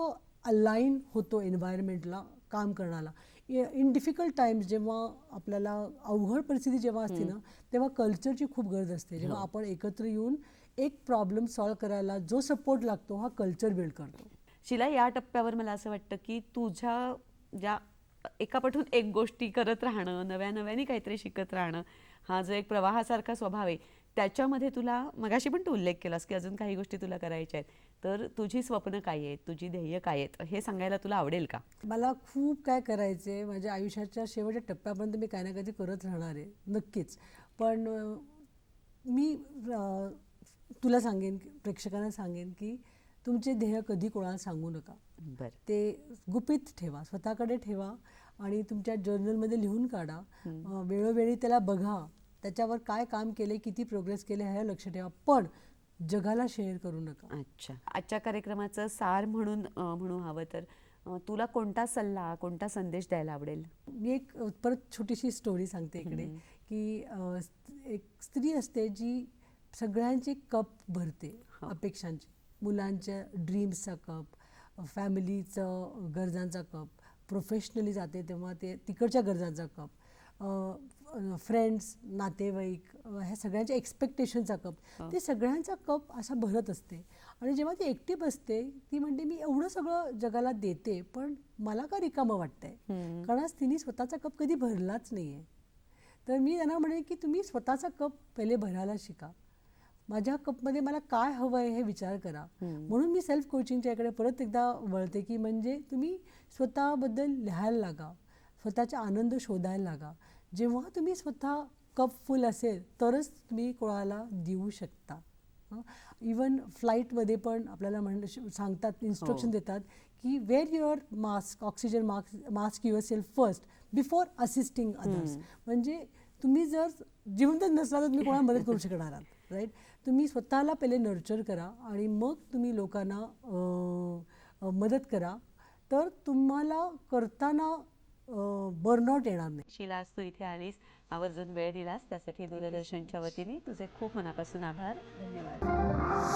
अलाइन होतो एन्व्हायरमेंटला काम करण्याला. इन डिफिकल्ट टाइम्स, जेव्हा आपल्याला अवघड परिस्थिती जेव्हा असते ना, तेव्हा कल्चरची खूप गरज असते. जेव्हा आपण एकत्र येऊन एक प्रॉब्लेम सॉल्व्ह करायला जो सपोर्ट लागतो, हा कल्चर बिल्ड करतो. शिला, या टप्प्यावर मला असं वाटतं की तुझ्या ज्या एकापाठून एक गोष्टी करत राहणं, नव्याने काहीतरी शिकत राहणं, हा जो एक प्रवाहासारखा स्वभाव आहे, त्याच्यामध्ये तुला मगाशी पण तू उल्लेख केलास की अजून काही गोष्टी तुला करायच्या आहेत. तर तुझी स्वप्न काय आहेत, तुझी ध्येय काय आहेत, हे सांगायला तुला आवडेल का? मला खूप काय करायचं आहे. माझ्या आयुष्याच्या शेवटच्या टप्प्यापर्यंत मी काही ना काही करत राहणार आहे, नक्कीच. पण मी तुला सांगेन, प्रेक्षकांना सांगेन की तुमचे ध्येय कधी कोणाला सांगू नका. ते गुपित ठेवा, स्वतःकडे ठेवा आणि तुमच्या जर्नलमध्ये लिहून काढा. वेळोवेळी त्याला बघा, त्याच्यावर काय काम केले, किती प्रोग्रेस केले ह्याला लक्ष ठेवा, पण जगाला शेअर करू नका. अच्छा, आजच्या कार्यक्रमाचं सार म्हणू हवं तर तुला कोणता सल्ला, कोणता संदेश द्यायला आवडेल? मी एक परत छोटीशी स्टोरी सांगते इकडे, की एक स्त्री असते जी सगळ्यांचे कप भरते, अपेक्षांचे, मुलांच्या ड्रीम्सचा कप, फॅमिलीचं गरजांचा कप, प्रोफेशनली जाते तेव्हा ते तिकडच्या गरजांचा कप, फ्रेंड्स, नातेवाईक, ह्या सगळ्यांच्या एक्सपेक्टेशनचा कप, ते सगळ्यांचा कप असा भरत असते. आणि जेव्हा ती एकटी बसते, ती म्हणते मी एवढं सगळं जगाला देते, पण मला का रिकामं वाटतंय, कारण तिने स्वतःचा कप कधी भरलाच नाही आहे. तर मी त्यांना म्हणेन की तुम्ही स्वतःचा कप पहिले भरायला शिका. माझ्या कपमध्ये मला काय हवं आहे हे विचार करा. म्हणून मी सेल्फ कोचिंगच्या इकडे परत एकदा वळते की म्हणजे तुम्ही स्वतःबद्दल लिहायला लागा, स्वतःचा आनंद शोधायला लागा. जेव्हा तुम्ही स्वतः कप फुल असेल तरच तुम्ही कोणाला देऊ शकता. इवन फ्लाईटमध्ये पण आपल्याला सांगतात, इन्स्ट्रक्शन देतात की wear your mask, oxygen mask yourself first before assisting others. म्हणजे तुम्ही जर जिवंत नसला तर तुम्ही कोणाला मदत करू शकणार आहात, राईट. तुम्ही स्वतःला पहिले नर्चर करा आणि मग तुम्ही लोकांना मदत करा, तर तुम्हाला करताना बर्नआउट येणार नाही. शीला, आज तू इथे आलीस, आवर्जून वेळ दिलास, त्यासाठी दूरदर्शनच्या वतीने तुझे खूप मनापासून आभार. धन्यवाद.